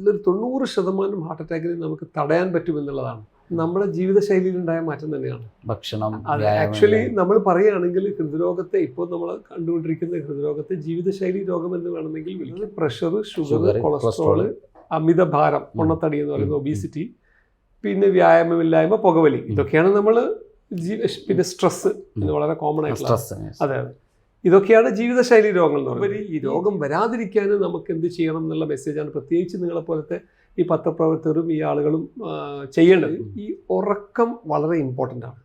നല്ലൊരു 90% ഹാർട്ട് അറ്റാക്കിന് നമുക്ക് തടയാൻ പറ്റുമെന്നുള്ളതാണ് നമ്മുടെ ജീവിതശൈലിയിലുണ്ടായ മാറ്റം തന്നെയാണ്. ഭക്ഷണം ആക്ച്വലി നമ്മൾ പറയുകയാണെങ്കിൽ ഹൃദ്രോഗത്തെ ഇപ്പോൾ നമ്മൾ കണ്ടുകൊണ്ടിരിക്കുന്ന ഹൃദ്രോഗത്തെ ജീവിതശൈലി രോഗം എന്ന് വേണമെങ്കിൽ വിളിക്കുന്നത്. പ്രഷർ, ഷുഗർ, കൊളസ്ട്രോള്, അമിതഭാരം, പൊണ്ണത്തടി എന്ന് പറയുന്ന ഒബീസിറ്റി, പിന്നെ വ്യായാമമില്ലായ്മ, പുകവലി, ഇതൊക്കെയാണ് നമ്മൾ പിന്നെ സ്ട്രെസ് ഇത് വളരെ കോമൺ ആയിട്ടുള്ള. അതെ, ഇതൊക്കെയാണ് ജീവിതശൈലി രോഗങ്ങൾ എന്ന് പറയുന്നത്. ഈ രോഗം വരാതിരിക്കാൻ നമുക്ക് എന്ത് ചെയ്യണം എന്നുള്ള മെസ്സേജാണ് പ്രത്യേകിച്ച് നിങ്ങളെപ്പോലത്തെ ഈ പത്രപ്രവർത്തകരും ഈ ആളുകളും ചെയ്യേണ്ടത്. ഈ ഉറക്കം വളരെ ഇമ്പോർട്ടൻ്റ് ആണ്.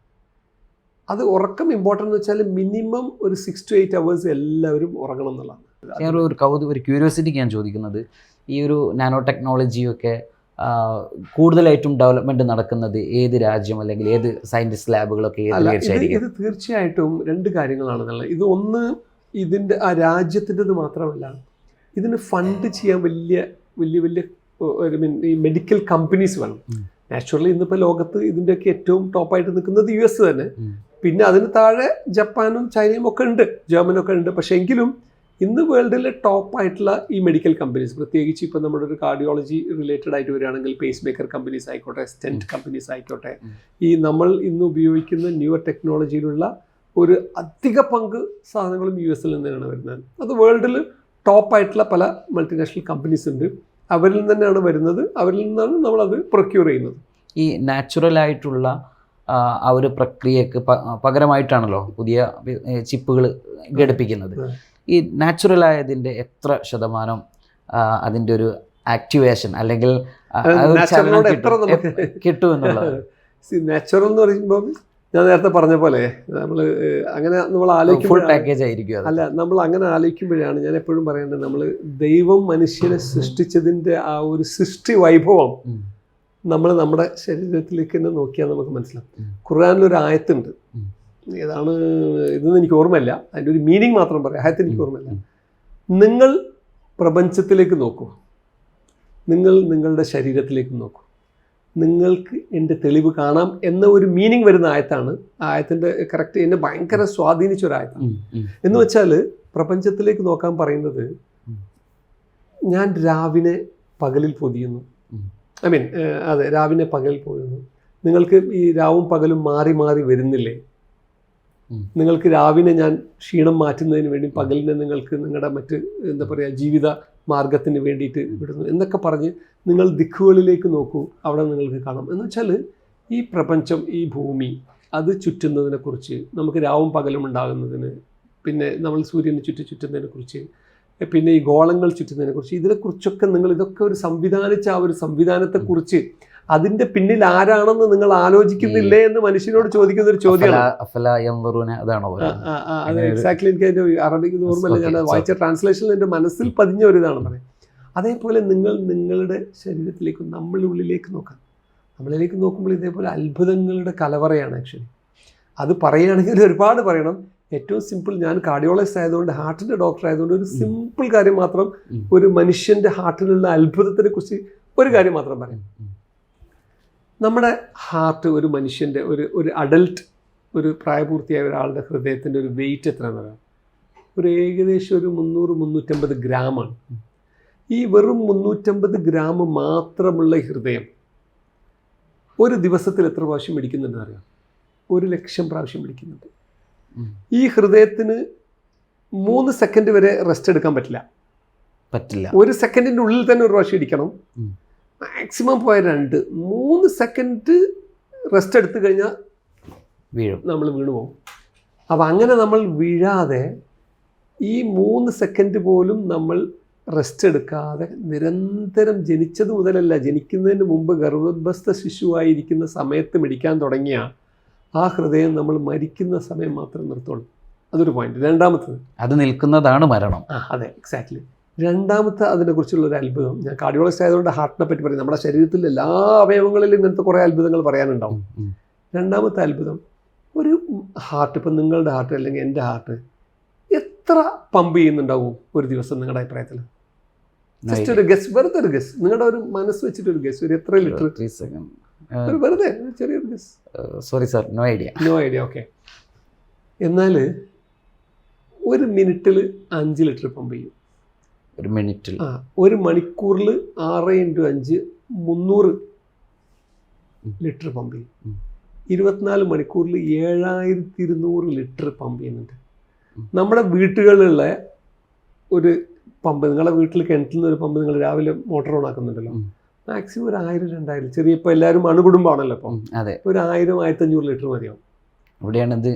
അത് ഉറക്കം ഇമ്പോർട്ടൻ്റ് എന്ന് വെച്ചാൽ മിനിമം ഒരു 6 to 8 hours എല്ലാവരും ഉറങ്ങണം എന്നുള്ളതാണ്. ഒരു ക്യൂരിയോസിറ്റിക്ക് ഞാൻ ചോദിക്കുന്നത്, ഈ ഒരു നാനോ ടെക്നോളജിയൊക്കെ കൂടുതലായിട്ടും ഡെവലപ്മെന്റ് നടക്കുന്നത് ഏത് രാജ്യം അല്ലെങ്കിൽ ഏത് സയന്റിസ്റ്റ് ലാബുകളൊക്കെ? ഇത് തീർച്ചയായിട്ടും 2 കാര്യങ്ങളാണ് നല്ലത്. ഇത് ഒന്ന്, ഇതിൻ്റെ ആ രാജ്യത്തിൻ്റെത് മാത്രമല്ല, ഇതിന് ഫണ്ട് ചെയ്യാൻ വലിയ ഈ മെഡിക്കൽ കമ്പനീസ് വേണം. നാച്ചുറലി ഇന്നിപ്പോൾ ലോകത്ത് ഇതിൻ്റെയൊക്കെ ഏറ്റവും ടോപ്പായിട്ട് നിൽക്കുന്നത് US തന്നെ. പിന്നെ അതിന് താഴെ ജപ്പാനും ചൈനയും ഒക്കെ ഉണ്ട്, ജർമ്മനൊക്കെ ഉണ്ട്. പക്ഷേ എങ്കിലും ഇന്ന് വേൾഡിലെ ടോപ്പായിട്ടുള്ള ഈ മെഡിക്കൽ കമ്പനീസ്, പ്രത്യേകിച്ച് ഇപ്പോൾ നമ്മുടെ ഒരു കാർഡിയോളജി റിലേറ്റഡ് ആയിട്ട് വരികയാണെങ്കിൽ പേസ് മേക്കർ കമ്പനീസ് ആയിക്കോട്ടെ, സ്റ്റെൻറ്റ് കമ്പനീസ് ആയിക്കോട്ടെ, ഈ നമ്മൾ ഇന്ന് ഉപയോഗിക്കുന്ന ന്യൂവർ ടെക്നോളജിയിലുള്ള ഒരു അധിക പങ്ക് സാധനങ്ങളും US നിന്നാണ് വരുന്നത്. അത് വേൾഡിൽ ടോപ്പായിട്ടുള്ള പല മൾട്ടിനാഷണൽ കമ്പനീസ് ഉണ്ട്. അവരിൽ തന്നെയാണ് വരുന്നത്, അവരിൽ നിന്നാണ് നമ്മളത് പ്രൊക്യൂർ ചെയ്യുന്നത്. ഈ നാച്ചുറലായിട്ടുള്ള ആ ഒരു പ്രക്രിയക്ക് പകരമായിട്ടാണല്ലോ പുതിയ ചിപ്പുകൾ ഘടിപ്പിക്കുന്നത്. ഈ നാച്ചുറലായതിൻ്റെ എത്ര ശതമാനം അതിൻ്റെ ഒരു ആക്ടിവേഷൻ അല്ലെങ്കിൽ കിട്ടുമെന്നുള്ളത്? നാച്ചുറൽ എന്ന് പറയുമ്പോൾ ഞാൻ നേരത്തെ പറഞ്ഞ പോലെ നമ്മൾ അങ്ങനെ നമ്മൾ ആലോചിക്കുമ്പോൾ നമ്മൾ അങ്ങനെ ആലോചിക്കുമ്പോഴാണ് ഞാൻ എപ്പോഴും പറയേണ്ടത്, നമ്മൾ ദൈവം മനുഷ്യനെ സൃഷ്ടിച്ചതിൻ്റെ ആ ഒരു സൃഷ്ടി വൈഭവം നമ്മൾ നമ്മുടെ ശരീരത്തിലേക്ക് തന്നെ നോക്കിയാൽ നമുക്ക് മനസ്സിലാവും. ഖുർആനിലൊരു ആയത്തുണ്ട്, ഏതാണ് ഇതെന്ന് എനിക്ക് ഓർമ്മയില്ല, അതിൻ്റെ ഒരു മീനിങ് മാത്രം പറയാം, ആയത്തിന് എനിക്ക് ഓർമ്മയില്ല. നിങ്ങൾ പ്രപഞ്ചത്തിലേക്ക് നോക്കൂ, നിങ്ങൾ നിങ്ങളുടെ ശരീരത്തിലേക്ക് നോക്കൂ, നിങ്ങൾക്ക് എൻ്റെ തെളിവ് കാണാം എന്ന ഒരു മീനിങ് വരുന്ന ആയത്താണ്. ആ ആയത്തിൻ്റെ കറക്റ്റ് എന്നെ ഭയങ്കര സ്വാധീനിച്ച ഒരു ആയത്താണ്. എന്ന് വെച്ചാൽ പ്രപഞ്ചത്തിലേക്ക് നോക്കാൻ പറയുന്നത്, ഞാൻ രാവിനെ പകലിൽ പൊതിയുന്നു, അതെ, രാവിനെ പകലിൽ പൊതിയുന്നു. നിങ്ങൾക്ക് ഈ രാവും പകലും മാറി മാറി വരുന്നില്ലേ? നിങ്ങൾക്ക് രാവിനെ ഞാൻ ക്ഷീണം മാറ്റുന്നതിന് വേണ്ടി പകലിനെ നിങ്ങൾക്ക് നിങ്ങളുടെ മറ്റ് എന്താ പറയുക ജീവിത മാർഗത്തിന് വേണ്ടിയിട്ട് വിടുന്നു എന്നൊക്കെ പറഞ്ഞ് നിങ്ങൾ ദിക്കുകളിലേക്ക് നോക്കൂ, അവിടെ നിങ്ങൾക്ക് കാണാം. എന്ന് വെച്ചാൽ ഈ പ്രപഞ്ചം, ഈ ഭൂമി, അത് ചുറ്റുന്നതിനെക്കുറിച്ച്, നമുക്ക് രാവും പകലും ഉണ്ടാകുന്നതിന്, പിന്നെ നമ്മൾ സൂര്യന് ചുറ്റുന്നതിനെക്കുറിച്ച്, പിന്നെ ഈ ഗോളങ്ങൾ ചുറ്റുന്നതിനെക്കുറിച്ച്, ഇതിനെക്കുറിച്ചൊക്കെ നിങ്ങൾ ഇതൊക്കെ ഒരു സംവിധാനിച്ച ആ ഒരു സംവിധാനത്തെക്കുറിച്ച് അതിന്റെ പിന്നിൽ ആരാണെന്ന് നിങ്ങൾ ആലോചിക്കുന്നില്ലേ എന്ന് മനുഷ്യനോട് ചോദിക്കുന്ന ഒരു ചോദ്യമാണ്. എക്സാക്ട്ലി, എനിക്ക് അതിന്റെ അറബിക്ക് ഓർമ്മയില്ല, ഞാൻ വായിച്ച ട്രാൻസ്ലേഷനിൽ എൻ്റെ മനസ്സിൽ പതിഞ്ഞ ഒരു ഇതാണ് പറയുന്നത്. അതേപോലെ നിങ്ങൾ നിങ്ങളുടെ ശരീരത്തിലേക്ക്, നമ്മളുടെ ഉള്ളിലേക്ക് നോക്കാം. നമ്മളിലേക്ക് നോക്കുമ്പോൾ ഇതേപോലെ അത്ഭുതങ്ങളുടെ കലവറയാണ് ആക്ച്വലി. അത് പറയുകയാണെങ്കിൽ ഒരുപാട് പറയണം. ഏറ്റവും സിമ്പിൾ, ഞാൻ കാർഡിയോളജിസ്റ്റ് ആയതുകൊണ്ട്, ഹാർട്ടിൻ്റെ ഡോക്ടർ ആയതുകൊണ്ട് ഒരു സിമ്പിൾ കാര്യം മാത്രം, ഒരു മനുഷ്യൻ്റെ ഹാർട്ടിലുള്ള അത്ഭുതത്തിനെ കുറിച്ച് ഒരു കാര്യം മാത്രം പറയാം. നമ്മുടെ ഹാർട്ട്, ഒരു മനുഷ്യൻ്റെ ഒരു അഡൽട്ട്, ഒരു പ്രായപൂർത്തിയായ ഒരാളുടെ ഹൃദയത്തിൻ്റെ ഒരു വെയിറ്റ് എത്രയാണെന്ന് പറയാം? ഒരു ഏകദേശം ഒരു 300-350 ഗ്രാമാണ്. ഈ വെറും 350 ഗ്രാം മാത്രമുള്ള ഹൃദയം ഒരു ദിവസത്തിൽ എത്ര പ്രാവശ്യം പിടിക്കുന്നുണ്ടെന്ന് അറിയാം? 1,00,000 പ്രാവശ്യം പിടിക്കുന്നുണ്ട്. ഈ ഹൃദയത്തിന് 3 സെക്കൻഡ് വരെ റെസ്റ്റ് എടുക്കാൻ പറ്റില്ല. 1 സെക്കൻഡിൻ്റെ ഉള്ളിൽ തന്നെ ഒരു പ്രാവശ്യം ഇടിക്കണം. മാക്സിമം പോയ 2-3 സെക്കൻഡ് റെസ്റ്റ് എടുത്തു കഴിഞ്ഞാൽ നമ്മൾ വീണു പോകും. അപ്പം അങ്ങനെ നമ്മൾ വീഴാതെ ഈ 3 സെക്കൻഡ് പോലും നമ്മൾ റെസ്റ്റ് എടുക്കാതെ നിരന്തരം, ജനിച്ചത് മുതലല്ല, ജനിക്കുന്നതിന് മുമ്പ് ഗർഭസ്ഥ ശിശുവായിരിക്കുന്ന സമയത്ത് മിടിക്കാൻ തുടങ്ങിയ ആ ഹൃദയം നമ്മൾ മരിക്കുന്ന സമയം മാത്രം നിർത്തുള്ളൂ. അതൊരു പോയിന്റ്. രണ്ടാമത്തത്, അത് നിൽക്കുന്നതാണ് മരണം. അതെ, എക്സാക്ട്ലി. രണ്ടാമത്തെ അതിനെക്കുറിച്ചുള്ള ഒരു അത്ഭുതം, ഞാൻ കാർഡിയോളജിസ്റ്റ് ആയതുകൊണ്ട് ഹാർട്ടിനെ പറ്റി പറയും, നമ്മുടെ ശരീരത്തിലെ എല്ലാ അവയവങ്ങളിലും ഇങ്ങനത്തെ കുറേ അത്ഭുതങ്ങൾ പറയാനുണ്ടാവും. രണ്ടാമത്തെ അത്ഭുതം, ഒരു ഹാർട്ട്, ഇപ്പം നിങ്ങളുടെ ഹാർട്ട് അല്ലെങ്കിൽ എൻ്റെ ഹാർട്ട് എത്ര പമ്പ് ചെയ്യുന്നുണ്ടാവും ഒരു ദിവസം നിങ്ങളുടെ അഭിപ്രായത്തിൽ? ജസ്റ്റ് ഒരു ഗസ്, വെറുതെ ഒരു ഗസ്, നിങ്ങളുടെ ഒരു മനസ്സ് വെച്ചിട്ടൊരു ഗസ്, ഒരു എത്ര ലിറ്റർ? വെറുതെ ചെറിയൊരു guess. Sorry sir, no idea. Okay. എന്നാൽ ഒരു മിനിറ്റിൽ 5 ലിറ്റർ പമ്പ് ചെയ്യും. ഒരു മിനിറ്റിൽ? ഒരു മണിക്കൂറിൽ 6 × 5 300 ലിറ്റർ പമ്പ് ചെയ്യും. 24 മണിക്കൂറിൽ 7200 ലിറ്റർ പമ്പ് ചെയ്യുന്നുണ്ട്. നമ്മുടെ വീട്ടുകളിലുള്ള ഒരു പമ്പ്, നിങ്ങളുടെ വീട്ടിൽ കിണറ്റിൽ നിന്ന് ഒരു പമ്പ് നിങ്ങൾ രാവിലെ മോട്ടോർ ഓൺ ആക്കുന്നുണ്ടല്ലോ, മാക്സിമം ഒരു 1000-2000 ചെറിയ, ഇപ്പോൾ എല്ലാവരും അണുകുടുംബമാണല്ലോ ഇപ്പം, ഒരു 1000-1500 ലിറ്റർ മതിയാവും. അവിടെയാണ് ഇത്.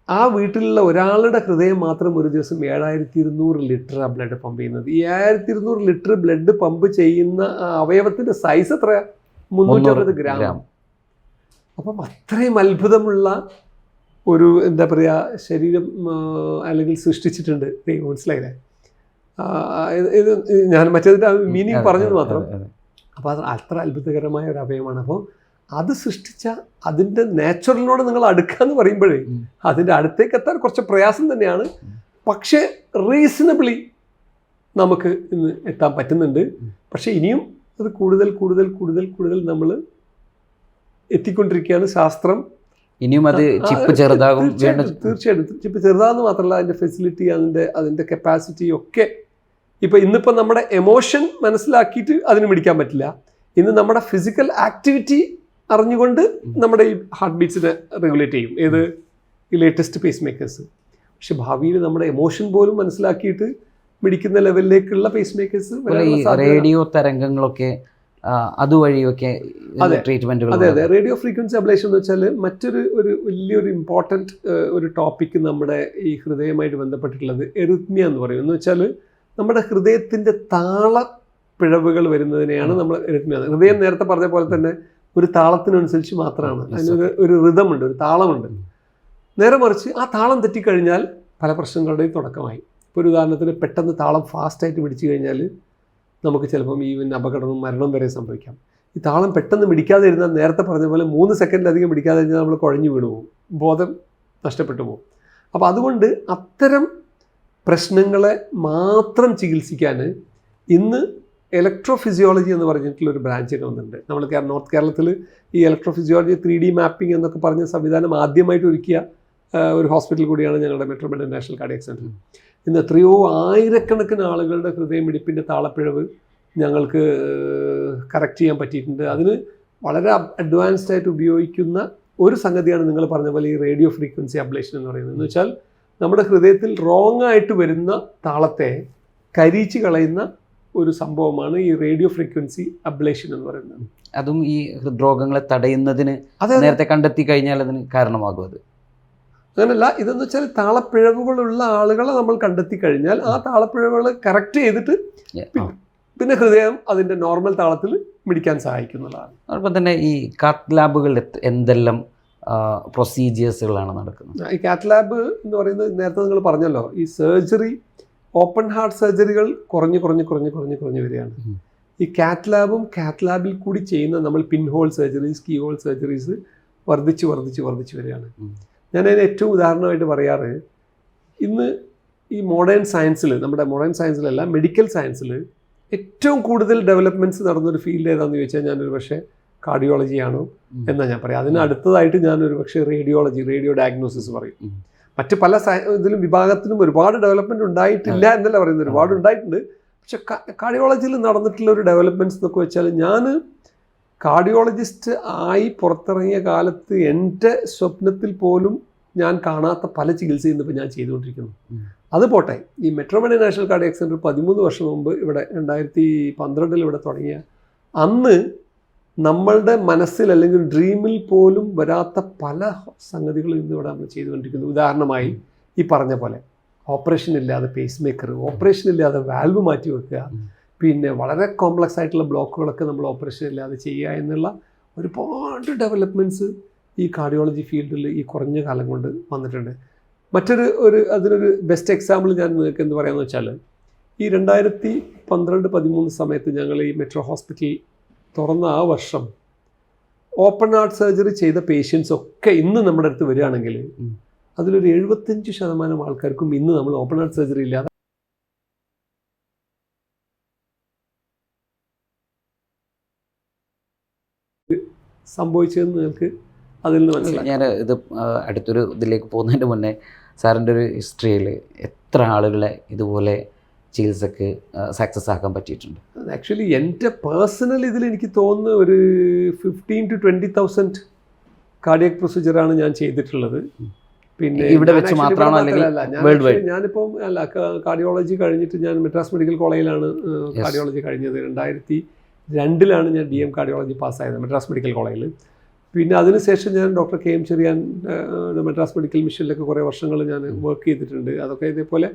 ആ വീട്ടിലുള്ള ഒരാളുടെ ഹൃദയം മാത്രം ഒരു ദിവസം 7200 ലിറ്റർ ബ്ലഡ് പമ്പ് ചെയ്യുന്നത്. ഈ 7200 ലിറ്റർ ബ്ലഡ് പമ്പ് ചെയ്യുന്ന അവയവത്തിന്റെ സൈസ് എത്ര? 350 ഗ്രാം. അപ്പം അത്രയും അത്ഭുതമുള്ള ഒരു എന്താ പറയുക ശരീരം അല്ലെങ്കിൽ സൃഷ്ടിച്ചിട്ടുണ്ട് ദൈവം. മനസ്സിലായില്ലേ? ഇത് ഞാൻ മറ്റേതിൻ്റെ മീനിങ് പറഞ്ഞത് മാത്രം. അപ്പോൾ അത് അത്ര അത്ഭുതകരമായ ഒരു അവയവമാണ്. അപ്പോൾ അത് സൃഷ്ടിച്ച അതിൻ്റെ നാച്ചുറലിനോട് നിങ്ങൾ അടുക്കാന്ന് പറയുമ്പോഴേ അതിൻ്റെ അടുത്തേക്ക് എത്താൻ കുറച്ച് പ്രയാസം തന്നെയാണ്. പക്ഷേ റീസണബിളി നമുക്ക് ഇന്ന് എത്താൻ പറ്റുന്നുണ്ട്. പക്ഷേ ഇനിയും അത് കൂടുതൽ കൂടുതൽ കൂടുതൽ കൂടുതൽ നമ്മൾ എത്തിക്കൊണ്ടിരിക്കുകയാണ്. ശാസ്ത്രം ഇനിയും അത് ചിപ്പ് ചെറുതാകും. തീർച്ചയായിട്ടും ചിപ്പ് ചെറുതാകുന്ന മാത്രമല്ല, അതിൻ്റെ ഫെസിലിറ്റി, അതിൻ്റെ കപ്പാസിറ്റി ഒക്കെ. ഇന്നിപ്പോൾ നമ്മുടെ എമോഷൻ മനസ്സിലാക്കിയിട്ട് അതിന് പിടിക്കാൻ പറ്റില്ല. ഇന്ന് നമ്മുടെ ഫിസിക്കൽ ആക്ടിവിറ്റി അറിഞ്ഞുകൊണ്ട് നമ്മുടെ ഈ ഹാർട്ട് ബീറ്റ്സിനെ റെഗുലേറ്റ് ചെയ്യും. ഈ ലേറ്റസ്റ്റ് പേസ് മേക്കേഴ്സ്. പക്ഷെ ഭാവിയിൽ നമ്മുടെ എമോഷൻ പോലും മനസ്സിലാക്കിയിട്ട് മിടിക്കുന്ന ലെവലിലേക്കുള്ള പേസ് മേക്കേഴ്സ്, റേഡിയോ തരംഗങ്ങളൊക്കെ അതുവഴിയൊക്കെ ട്രീറ്റ്മെന്റുകൾ. അതെ, റേഡിയോ ഫ്രീക്വൻസി അബ്ലേഷൻ എന്ന് വെച്ചാൽ മറ്റൊരു വലിയൊരു ഇമ്പോർട്ടൻറ്റ് ഒരു ടോപ്പിക്ക് നമ്മുടെ ഈ ഹൃദയമായിട്ട് ബന്ധപ്പെട്ടിട്ടുള്ളത് എറിത്മിയ എന്ന് പറയും. എന്ന് വെച്ചാൽ നമ്മുടെ ഹൃദയത്തിൻ്റെ താളപ്പിഴവുകൾ വരുന്നതിനെയാണ് നമ്മൾ എറിത്മിയ. ഹൃദയം നേരത്തെ പറഞ്ഞ പോലെ തന്നെ ഒരു താളത്തിനനുസരിച്ച് മാത്രമാണ്, അതിനൊരു റിതമുണ്ട്, ഒരു താളമുണ്ട്. നേരെ മറിച്ച് ആ താളം തെറ്റിക്കഴിഞ്ഞാൽ പല പ്രശ്നങ്ങളുടെയും തുടക്കമായി. ഇപ്പോൾ ഒരു ഉദാഹരണത്തിന് പെട്ടെന്ന് താളം ഫാസ്റ്റായിട്ട് പിടിച്ചു കഴിഞ്ഞാൽ നമുക്ക് ചിലപ്പം ഈവൻ അപകടവും മരണം വരെ സംഭവിക്കാം. ഈ താളം പെട്ടെന്ന് പിടിക്കാതെ ഇരുന്നാൽ നേരത്തെ പറഞ്ഞ പോലെ 3 സെക്കൻഡിലധികം പിടിക്കാതെ കഴിഞ്ഞാൽ നമ്മൾ കുഴഞ്ഞു വീണു പോകും, ബോധം നഷ്ടപ്പെട്ടു പോകും. അപ്പോൾ അതുകൊണ്ട് അത്തരം പ്രശ്നങ്ങളെ മാത്രം ചികിത്സിക്കാൻ ഇന്ന് ഇലക്ട്രോഫിസിയോളജി എന്ന് പറഞ്ഞിട്ടുള്ളൊരു ബ്രാഞ്ചൊക്കെ വന്നിട്ടുണ്ട്. നമ്മൾ നോർത്ത് കേരളത്തിൽ ഈ ഇലക്ട്രോഫിസിയോളജി 3D മാപ്പിംഗ് എന്നൊക്കെ പറഞ്ഞ സംവിധാനം ആദ്യമായിട്ട് ഒരുക്കിയ ഒരു ഹോസ്പിറ്റൽ കൂടിയാണ് ഞങ്ങളുടെ മെട്രോപൊളിറ്റൻ നാഷണൽ കാർഡിയാക് സെൻറ്റർ. ഇന്ന് എത്രയോ ആയിരക്കണക്കിന് ആളുകളുടെ ഹൃദയമിടിപ്പിൻ്റെ താളപ്പിഴവ് ഞങ്ങൾക്ക് കറക്റ്റ് ചെയ്യാൻ പറ്റിയിട്ടുണ്ട്. അതിന് വളരെ അഡ്വാൻസ്ഡ് ആയിട്ട് ഉപയോഗിക്കുന്ന ഒരു സംഗതിയാണ് നിങ്ങൾ പറഞ്ഞ പോലെ ഈ റേഡിയോ ഫ്രീക്വൻസി അബ്ലേഷൻ എന്ന് പറയുന്നത്. എന്ന് വെച്ചാൽ നമ്മുടെ ഹൃദയത്തിൽ റോങ് ആയിട്ട് വരുന്ന താളത്തെ കരിയിച്ച് കളയുന്ന ഒരു സംഭവമാണ് ഈ റേഡിയോ ഫ്രീക്വൻസി അബ്ലേഷൻ എന്ന് പറയുന്നത്. അതും ഈ ഹൃദ്രോഗങ്ങളെ തടയുന്നതിന് നേരത്തെ കണ്ടെത്തി കഴിഞ്ഞാൽ അതിന് കാരണമാകും. അത് അങ്ങനെയല്ല, ഇതെന്ന് വെച്ചാൽ താളപ്പിഴവുകളുള്ള ആളുകളെ നമ്മൾ കണ്ടെത്തി കഴിഞ്ഞാൽ ആ താളപ്പിഴവുകൾ കറക്റ്റ് ചെയ്തിട്ട് പിന്നെ ഹൃദയം അതിൻ്റെ നോർമൽ താളത്തിൽ മിടിക്കാൻ സഹായിക്കുന്നതാണ്. അതോടൊപ്പം തന്നെ ഈ കാത്ത് ലാബുകളിൽ എന്തെല്ലാം പ്രൊസീജിയേഴ്സുകളാണ് നടക്കുന്നത്? ഈ കാത്ത് ലാബ് എന്ന് പറയുന്നത് നേരത്തെ നിങ്ങൾ പറഞ്ഞല്ലോ, ഈ സർജറി, ഓപ്പൺ ഹാർട്ട് സർജറികൾ കുറഞ്ഞ് വരികയാണ്. ഈ കാത്ത് ലാബിൽ കൂടി ചെയ്യുന്ന നമ്മൾ pin hole surgeries, key hole surgeries വർദ്ധിച്ച് വരികയാണ്. ഞാനതിന് ഏറ്റവും ഉദാഹരണമായിട്ട് പറയാറ്, ഇന്ന് ഈ മോഡേൺ സയൻസിൽ, നമ്മുടെ മോഡേൺ സയൻസിലല്ല മെഡിക്കൽ സയൻസിൽ ഏറ്റവും കൂടുതൽ ഡെവലപ്മെൻറ്റ്സ് നടന്നൊരു ഫീൽഡ് ഏതാണെന്ന് ചോദിച്ചാൽ ഞാനൊരു പക്ഷേ കാർഡിയോളജിയാണോ എന്നാണ് ഞാൻ പറയാം. അതിന് അടുത്തതായിട്ട് ഞാനൊരു പക്ഷേ റേഡിയോ ഡയഗ്നോസിസ് പറയും. മറ്റ് പല ഇതിലും വിഭാഗത്തിലും ഒരുപാട് ഡെവലപ്മെൻറ്റ് ഉണ്ടായിട്ടില്ല എന്നല്ല പറയുന്നത്, ഒരുപാട് ഉണ്ടായിട്ടുണ്ട്. പക്ഷെ കാർഡിയോളജിയിൽ നടന്നിട്ടുള്ള ഒരു ഡെവലപ്മെൻറ്റ്സ് എന്നൊക്കെ വെച്ചാൽ, ഞാൻ കാർഡിയോളജിസ്റ്റ് ആയി പുറത്തിറങ്ങിയ കാലത്ത് എൻ്റെ സ്വപ്നത്തിൽ പോലും ഞാൻ കാണാത്ത പല ചികിത്സയും ഇന്നിപ്പോൾ ഞാൻ ചെയ്തുകൊണ്ടിരിക്കുന്നു. അത് പോട്ടെ, ഈ മെട്രോപൊളിറ്റൻ നാഷണൽ കാർഡിയാക് സെൻറ്റർ 13 വർഷം മുമ്പ് ഇവിടെ 2012 ഇവിടെ തുടങ്ങിയ അന്ന് നമ്മളുടെ മനസ്സിൽ അല്ലെങ്കിൽ ഡ്രീമിൽ പോലും വരാത്ത പല സംഗതികളും ഇന്നിവിടെ നമ്മൾ ചെയ്തുകൊണ്ടിരിക്കുന്നു. ഉദാഹരണമായി ഈ പറഞ്ഞ പോലെ ഓപ്പറേഷൻ ഇല്ലാതെ പേസ് മേക്കർ, ഓപ്പറേഷൻ ഇല്ലാതെ വാൽവ് മാറ്റി വെക്കുക, പിന്നെ വളരെ കോംപ്ലക്സ് ആയിട്ടുള്ള ബ്ലോക്കുകളൊക്കെ നമ്മൾ ഓപ്പറേഷൻ ഇല്ലാതെ ചെയ്യുക എന്നുള്ള ഒരുപാട് ഡെവലപ്മെൻറ്റ്സ് ഈ കാർഡിയോളജി ഫീൽഡിൽ ഈ കുറഞ്ഞ കാലം കൊണ്ട് വന്നിട്ടുണ്ട്. അതിനൊരു ബെസ്റ്റ് എക്സാമ്പിൾ ഞാൻ നിങ്ങൾക്ക് എന്ത് പറയാമെന്ന് വെച്ചാൽ, ഈ 2012-13 സമയത്ത് ഞങ്ങൾ ഈ മെട്രോ ഹോസ്പിറ്റൽ തുറന്ന ആ വർഷം ഓപ്പൺ ഹാർട്ട് സർജറി ചെയ്ത പേഷ്യൻസ് ഒക്കെ ഇന്ന് നമ്മുടെ അടുത്ത് വരികയാണെങ്കിൽ അതിലൊരു 75% ആൾക്കാർക്കും ഇന്ന് നമ്മൾ ഓപ്പൺ ഹാർട്ട് സർജറി ഇല്ലാതെ സംഭവിച്ചതെന്ന് നിങ്ങൾക്ക് അതിൽ നിന്ന് മനസ്സിലായി. ഞാൻ ഇത് അടുത്തൊരു ഇതിലേക്ക് പോകുന്നതിന് മുന്നേ സാറിൻ്റെ ഒരു ഹിസ്റ്ററിയിൽ എത്ര ആളുകളെ ഇതുപോലെ ചികിത്സക്ക് സക്സസ് ആക്കാൻ പറ്റിയിട്ടുണ്ട്? ആക്ച്വലി എൻ്റെ പേഴ്സണൽ ഇതിൽ എനിക്ക് തോന്നുന്നു ഒരു 15,000 to 20,000 കാർഡിയക് പ്രൊസീജിയറാണ് ഞാൻ ചെയ്തിട്ടുള്ളത്. പിന്നെ ഇവിടെ വെച്ച് മാത്രമാണോ അല്ലെങ്കിൽ ഞാനിപ്പം കാർഡിയോളജി കഴിഞ്ഞിട്ട് ഞാൻ മദ്രാസ് മെഡിക്കൽ കോളേജിലാണ് കാർഡിയോളജി കഴിഞ്ഞത്. 2002 ഞാൻ DM കാർഡിയോളജി പാസ്സായത് മദ്രാസ് മെഡിക്കൽ കോളേജിൽ. പിന്നെ അതിനുശേഷം ഞാൻ doctor KM Cherian Madras medical മിഷനിലൊക്കെ കുറേ വർഷങ്ങൾ ഞാൻ വർക്ക് ചെയ്തിട്ടുണ്ട്. അതൊക്കെ ഇതേപോലെ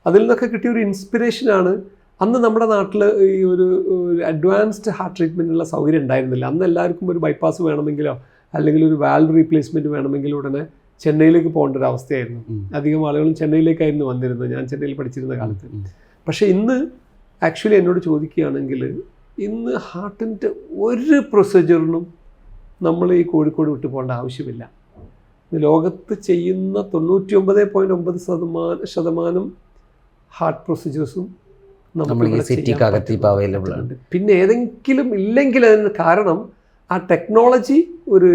അതിൽ നിന്നൊക്കെ കിട്ടിയ ഒരു ഇൻസ്പിറേഷനാണ്. അന്ന് നമ്മുടെ നാട്ടിൽ ഈ ഒരു അഡ്വാൻസ്ഡ് ഹാർട്ട് ട്രീറ്റ്മെൻറ്റിനുള്ള സൗകര്യം ഉണ്ടായിരുന്നില്ല. അന്ന് എല്ലാവർക്കും ഒരു ബൈപ്പാസ് വേണമെങ്കിലോ അല്ലെങ്കിൽ ഒരു വാൽവ് റീപ്ലേസ്മെൻറ്റ് വേണമെങ്കിൽ ഉടനെ ചെന്നൈയിലേക്ക് പോകേണ്ട ഒരു അവസ്ഥയായിരുന്നു. അധികം ആളുകളും ചെന്നൈയിലേക്കായിരുന്നു വന്നിരുന്നത്, ഞാൻ ചെന്നൈയിൽ പഠിച്ചിരുന്ന കാലത്ത്. പക്ഷേ ഇന്ന് ആക്ച്വലി എന്നോട് ചോദിക്കുകയാണെങ്കിൽ ഇന്ന് ഹാർട്ടിൻ്റെ ഒരു പ്രൊസീജിയറിനും നമ്മൾ ഈ കോഴിക്കോട് വിട്ടു പോകേണ്ട ആവശ്യമില്ല. ലോകത്ത് ചെയ്യുന്ന 99.9% ഹാർട്ട് പ്രൊസീജിയേഴ്സും അവൈലബിൾ ആണ്. പിന്നെ ഏതെങ്കിലും ഇല്ലെങ്കിൽ അതിന് കാരണം ആ ടെക്നോളജി ഒരു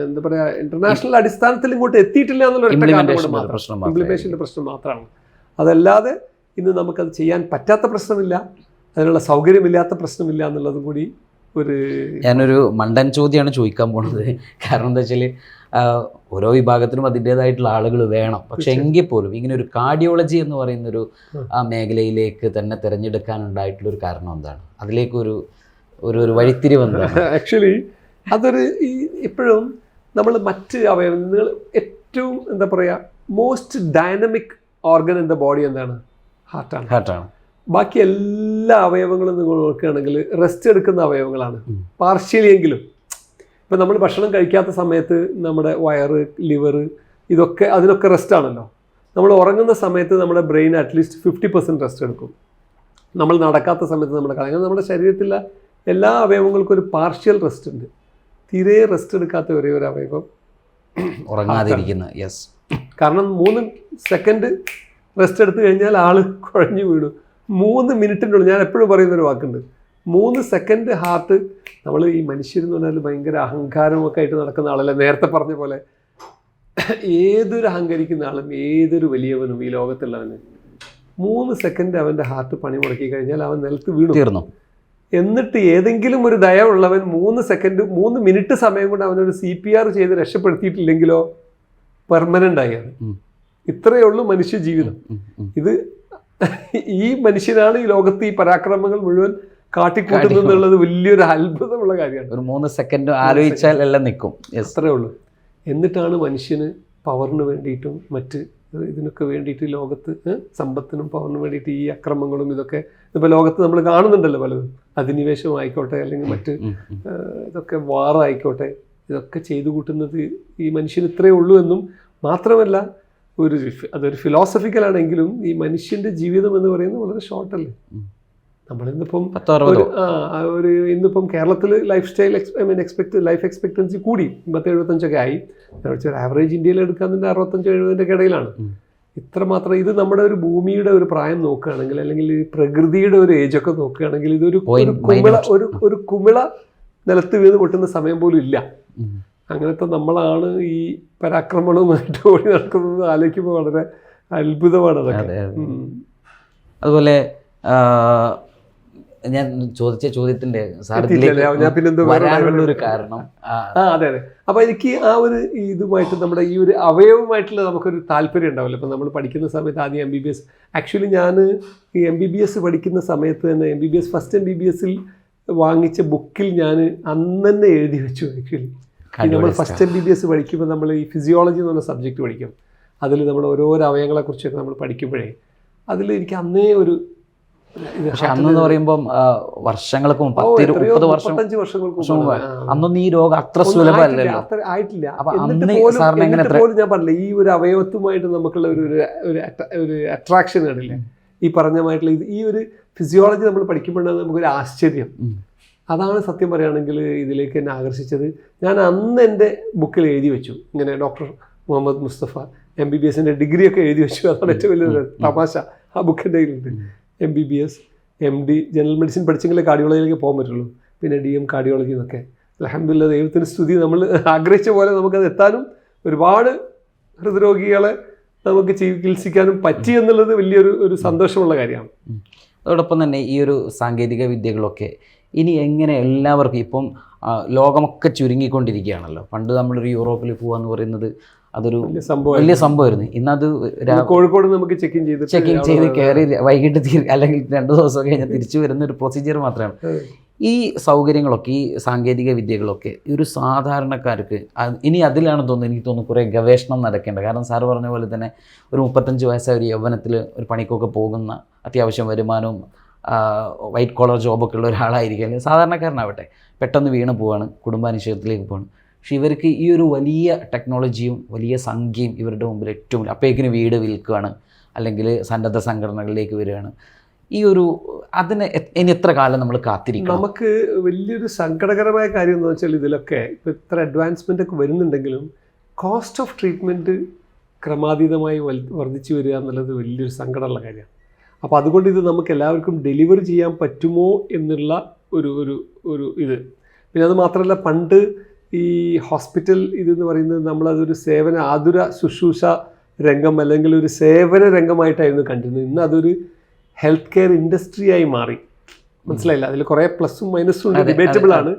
എന്താ പറയുക ഇന്റർനാഷണൽ അടിസ്ഥാനത്തിൽ ഇങ്ങോട്ട് എത്തിയിട്ടില്ല എന്നുള്ള ഇംപ്ലിമേഷൻ്റെ പ്രശ്നം മാത്രമാണ്. അതല്ലാതെ ഇന്ന് നമുക്കത് ചെയ്യാൻ പറ്റാത്ത പ്രശ്നമില്ല, അതിനുള്ള സൗകര്യമില്ലാത്ത പ്രശ്നമില്ല എന്നുള്ളതും കൂടി ഒരു ഞാനൊരു മണ്ടൻ ചോദ്യമാണ് ചോദിക്കാൻ പോണത്. കാരണം എന്താ വെച്ചാൽ ഓരോ വിഭാഗത്തിനും അതിൻ്റേതായിട്ടുള്ള ആളുകൾ വേണം. പക്ഷെ എങ്കിൽ പോലും ഇങ്ങനെ ഒരു കാർഡിയോളജി എന്ന് പറയുന്നൊരു മേഖലയിലേക്ക് തന്നെ തിരഞ്ഞെടുക്കാനുണ്ടായിട്ടുള്ളൊരു കാരണം എന്താണ്? അതിലേക്കൊരു ഒരു വഴിത്തിരിവ് എന്താണ്? ആക്ച്വലി അതൊരു ഈ എപ്പോഴും നമ്മൾ മറ്റ് അവയവങ്ങൾ ഏറ്റവും എന്താ പറയുക most dynamic organ in the body എന്താണ്? ഹാർട്ടാണ്. ബാക്കി എല്ലാ അവയവങ്ങളും നിങ്ങൾ നോക്കുകയാണെങ്കിൽ റെസ്റ്റ് എടുക്കുന്ന അവയവങ്ങളാണ് പാർഷ്യലിയെങ്കിലും. ഇപ്പം നമ്മൾ ഭക്ഷണം കഴിക്കാത്ത സമയത്ത് നമ്മുടെ വയറ്, ലിവറ് ഇതൊക്കെ അതിനൊക്കെ റെസ്റ്റ് ആണല്ലോ. നമ്മൾ ഉറങ്ങുന്ന സമയത്ത് നമ്മുടെ ബ്രെയിൻ അറ്റ്ലീസ്റ്റ് 50% റെസ്റ്റ് എടുക്കും. നമ്മൾ നടക്കാത്ത സമയത്ത് നമ്മുടെ ശരീരത്തിലെ എല്ലാ അവയവങ്ങൾക്കും ഒരു പാർഷ്യൽ റെസ്റ്റ് ഉണ്ട്. തീരെ റെസ്റ്റ് എടുക്കാത്ത ഒരേ ഒരു അവയവം ഉറങ്ങാതിരിക്കുന്ന. യെസ്. കാരണം 3 സെക്കൻഡ് റെസ്റ്റ് എടുത്തു കഴിഞ്ഞാൽ ആള് കുഴഞ്ഞു വീണു. 3 മിനിറ്റിനുള്ളിൽ, ഞാൻ എപ്പോഴും പറയുന്നൊരു വാക്കുണ്ട്, 3 സെക്കൻഡ് ഹാർട്ട്. നമ്മൾ ഈ മനുഷ്യരെന്ന് പറഞ്ഞാൽ ഭയങ്കര അഹങ്കാരമൊക്കെ ആയിട്ട് നടക്കുന്ന ആളല്ല. നേരത്തെ പറഞ്ഞ പോലെ ഏതൊരു അഹങ്കരിക്കുന്ന ആളും ഏതൊരു വലിയവനും ഈ ലോകത്തുള്ളവന് 3 സെക്കൻഡ് അവൻ്റെ ഹാർട്ട് പണി മുടക്കി കഴിഞ്ഞാൽ അവൻ നിലത്ത് വീണു തീർന്നു. എന്നിട്ട് ഏതെങ്കിലും ഒരു ദയവുള്ളവൻ 3 മിനിറ്റ് സമയം കൊണ്ട് അവനൊരു CPR ചെയ്ത് രക്ഷപ്പെടുത്തിയിട്ടില്ലെങ്കിലോ പെർമനൻ്റ് ആയി. ഇത്രയേ ഉള്ളൂ മനുഷ്യ ജീവിതം. ഇത് ഈ മനുഷ്യനാണ് ഈ ലോകത്ത് ഈ പരാക്രമങ്ങൾ മുഴുവൻ കാട്ടിക്കൂട്ടുന്നുള്ളത് വലിയൊരു അത്ഭുതമുള്ള കാര്യമാണ്. ഒരു 3 സെക്കൻഡ് ആലോചിച്ചാൽ എല്ലാം നിൽക്കും. അത്രേ ഉള്ളൂ. എന്നിട്ടാണ് മനുഷ്യന് പവറിന് വേണ്ടിയിട്ടും മറ്റ് ഇതിനൊക്കെ വേണ്ടിയിട്ട് ലോകത്ത് സമ്പത്തിനും പവറിനും വേണ്ടിയിട്ട് ഈ അക്രമങ്ങളും ഇതൊക്കെ ഇപ്പോൾ ലോകത്ത് നമ്മൾ കാണുന്നുണ്ടല്ലോ പലതും. അധിനിവേശം ആയിക്കോട്ടെ അല്ലെങ്കിൽ മറ്റ് ഇതൊക്കെ വാറായിക്കോട്ടെ, ഇതൊക്കെ ചെയ്തു കൂട്ടുന്നത് ഈ മനുഷ്യന് ഇത്രയേ ഉള്ളൂ എന്നും മാത്രമല്ല അതൊരു ഫിലോസഫിക്കലാണെങ്കിലും ഈ മനുഷ്യൻ്റെ ജീവിതം എന്ന് പറയുന്നത് വളരെ ഷോർട്ടല്ലേ. നമ്മളിന്നിപ്പം ഇന്നിപ്പം കേരളത്തിൽ ലൈഫ് എക്സ്പെക്റ്റൻസി കൂടി 80-75 ആയി. ഒരു ആവറേജ് ഇന്ത്യയിൽ എടുക്കാന്നുണ്ട് 65-70 ഇടയിലാണ്. ഇത്രമാത്രം ഇത് നമ്മുടെ ഒരു ഭൂമിയുടെ ഒരു പ്രായം നോക്കുകയാണെങ്കിൽ അല്ലെങ്കിൽ പ്രകൃതിയുടെ ഒരു ഏജൊക്കെ നോക്കുകയാണെങ്കിൽ ഇതൊരു കുമിള നിലത്ത് വീണ് പൊട്ടുന്ന സമയം പോലും ഇല്ല. അങ്ങനത്തെ നമ്മളാണ് ഈ പരാക്രമണവുമായിട്ട് ഓടി നടക്കുന്നത്. ആലോചിക്കുമ്പോൾ വളരെ അത്ഭുതമാണ് അതൊക്കെ. അതുപോലെ ഞാൻ ചോദിച്ച ചോദ്യത്തിന്റെ വരാനുള്ളൊരു കാരണം അതെ. അപ്പോൾ എനിക്ക് ആ ഒരു ഇതുമായിട്ട് നമ്മുടെ ഈ ഒരു അവയവമായിട്ടുള്ള നമുക്കൊരു താല്പര്യം ഉണ്ടാവില്ല. ഇപ്പം നമ്മൾ പഠിക്കുന്ന സമയത്ത് ആദ്യം MBBS, ആക്ച്വലി ഞാൻ ഈ MBBS പഠിക്കുന്ന സമയത്ത് തന്നെ ഫസ്റ്റ് MBBS വാങ്ങിച്ച ബുക്കിൽ ഞാൻ അന്ന് തന്നെ എഴുതി വെച്ചു. ആക്ച്വലി നമ്മൾ ഫസ്റ്റ് MBBS പഠിക്കുമ്പോൾ നമ്മൾ ഈ ഫിസിയോളജി എന്ന് പറഞ്ഞ സബ്ജക്റ്റ് പഠിക്കും. അതിൽ നമ്മൾ ഓരോരോ അവയവങ്ങളെക്കുറിച്ചൊക്കെ നമ്മൾ പഠിക്കുമ്പോഴേ അതിൽ എനിക്ക് അന്നേ ഒരു പക്ഷെ അന്നെന്ന് പറയുമ്പം വർഷങ്ങൾക്ക് 30-35 വർഷങ്ങൾക്ക് മുമ്പ് അന്നൊന്നും ഈ രോഗം അത്ര സുലഭമല്ലല്ലോ, ആയിട്ടില്ല. പോലും ഞാൻ പറഞ്ഞില്ല ഈ ഒരു അവയവത്തുമായിട്ട് നമുക്കുള്ള ഒരു അട്രാക്ഷൻ കാണില്ലേ ഈ പറഞ്ഞമായിട്ടുള്ള ഈ ഒരു ഫിസിയോളജി നമ്മൾ പഠിക്കുമ്പോഴാണ് നമുക്കൊരു ആശ്ചര്യം. അതാണ് സത്യം പറയുകയാണെങ്കിൽ ഇതിലേക്ക് എന്നെ ആകർഷിച്ചത്. ഞാൻ അന്ന് എൻ്റെ ബുക്കിൽ എഴുതി വെച്ചു ഇങ്ങനെ ഡോക്ടർ മുഹമ്മദ് മുസ്തഫ MBBSൻ്റെ ഡിഗ്രിയൊക്കെ എഴുതി വെച്ചു. അതാണ് ഏറ്റവും വലിയൊരു തമാശ. ആ ബുക്കിൻ്റെ കയ്യിലുണ്ട്. MBBS, MD ജനറൽ മെഡിസിൻ പഠിച്ചെങ്കിലേ കാർഡിയോളജിയിലേക്ക് പോകാൻ പറ്റുള്ളൂ. പിന്നെ DM കാർഡിയോളജി എന്നൊക്കെ. അൽഹംദുലില്ലാഹ് ദൈവത്തിന് സ്തുതി, നമ്മൾ ആഗ്രഹിച്ച പോലെ നമുക്കത് എത്താനും ഒരുപാട് ഹൃദ്രോഗികളെ നമുക്ക് ചികിത്സിക്കാനും പറ്റി എന്നുള്ളത് വലിയൊരു സന്തോഷമുള്ള കാര്യമാണ്. അതോടൊപ്പം തന്നെ ഈ ഒരു സാങ്കേതിക വിദ്യകളൊക്കെ ഇനി എങ്ങനെ എല്ലാവർക്കും, ഇപ്പം ലോകമൊക്കെ ചുരുങ്ങിക്കൊണ്ടിരിക്കുകയാണല്ലോ. പണ്ട് നമ്മളൊരു യൂറോപ്പിൽ പോകാന്ന് പറയുന്നത് അതൊരു വലിയ സംഭവമായിരുന്നു. ഇന്നത് കോഴിക്കോട് നമുക്ക് ചെക്കിങ് ചെയ്ത് കയറി വൈകിട്ട് അല്ലെങ്കിൽ 2 ദിവസം കഴിഞ്ഞ് തിരിച്ചു വരുന്ന ഒരു പ്രൊസീജിയർ മാത്രമാണ്. ഈ സൗകര്യങ്ങളൊക്കെ, ഈ സാങ്കേതിക വിദ്യകളൊക്കെ ഈ ഒരു സാധാരണക്കാർക്ക് ഇനി അതിലാണ് എനിക്ക് തോന്നുന്നു കുറേ ഗവേഷണം നടക്കേണ്ടത്. കാരണം സാറ് പറഞ്ഞ പോലെ തന്നെ ഒരു 35 വയസ്സായ ഒരു യൗവനത്തിൽ ഒരു പണിക്കൊക്കെ പോകുന്ന, അത്യാവശ്യം വരുമാനവും വൈറ്റ് കോളർ ജോബൊക്കെ ഉള്ള ഒരാളായിരിക്കും, അല്ലെങ്കിൽ സാധാരണക്കാരനാവട്ടെ, പെട്ടെന്ന് വീണ് പോവാണ്, കുടുംബാനിശ്ചയത്തിലേക്ക് പോവാണ്. പക്ഷെ ഇവർക്ക് ഈ ഒരു വലിയ ടെക്നോളജിയും വലിയ സംഖ്യയും ഇവരുടെ മുമ്പിൽ ഏറ്റവും അപ്പോഴേക്കിന് വീട് വിൽക്കുകയാണ്, അല്ലെങ്കിൽ സന്നദ്ധ സംഘടനകളിലേക്ക് വരികയാണ്. ഈ ഒരു അതിന് ഇനി എത്ര കാലം നമ്മൾ കാത്തിരിക്കും? നമുക്ക് വലിയൊരു സങ്കടകരമായ കാര്യം എന്ന് വെച്ചാൽ ഇതിലൊക്കെ ഇപ്പോൾ ഇത്ര അഡ്വാൻസ്മെൻ്റ് ഒക്കെ വരുന്നുണ്ടെങ്കിലും കോസ്റ്റ് ഓഫ് ട്രീറ്റ്മെൻറ്റ് ക്രമാതീതമായി വർദ്ധിച്ചു വരിക എന്നുള്ളത് വലിയൊരു സങ്കടമുള്ള കാര്യമാണ്. അപ്പോൾ അതുകൊണ്ട് ഇത് നമുക്ക് എല്ലാവർക്കും ഡെലിവറി ചെയ്യാൻ പറ്റുമോ എന്നുള്ള ഒരു ഇത്. പിന്നെ അത് മാത്രമല്ല, പണ്ട് ഈ ഹോസ്പിറ്റൽ ഇതെന്ന് പറയുന്നത് നമ്മളതൊരു ആതുര ശുശ്രൂഷ രംഗം അല്ലെങ്കിൽ ഒരു സേവന രംഗമായിട്ടായിരുന്നു കണ്ടിരുന്നത്. ഇന്ന് അതൊരു ഹെൽത്ത് കെയർ ഇൻഡസ്ട്രിയായി മാറി. മനസ്സിലായില്ല, അതിൽ കുറേ പ്ലസും മൈനസും ഉണ്ട്, ഡിബേറ്റബിൾ ആണ്.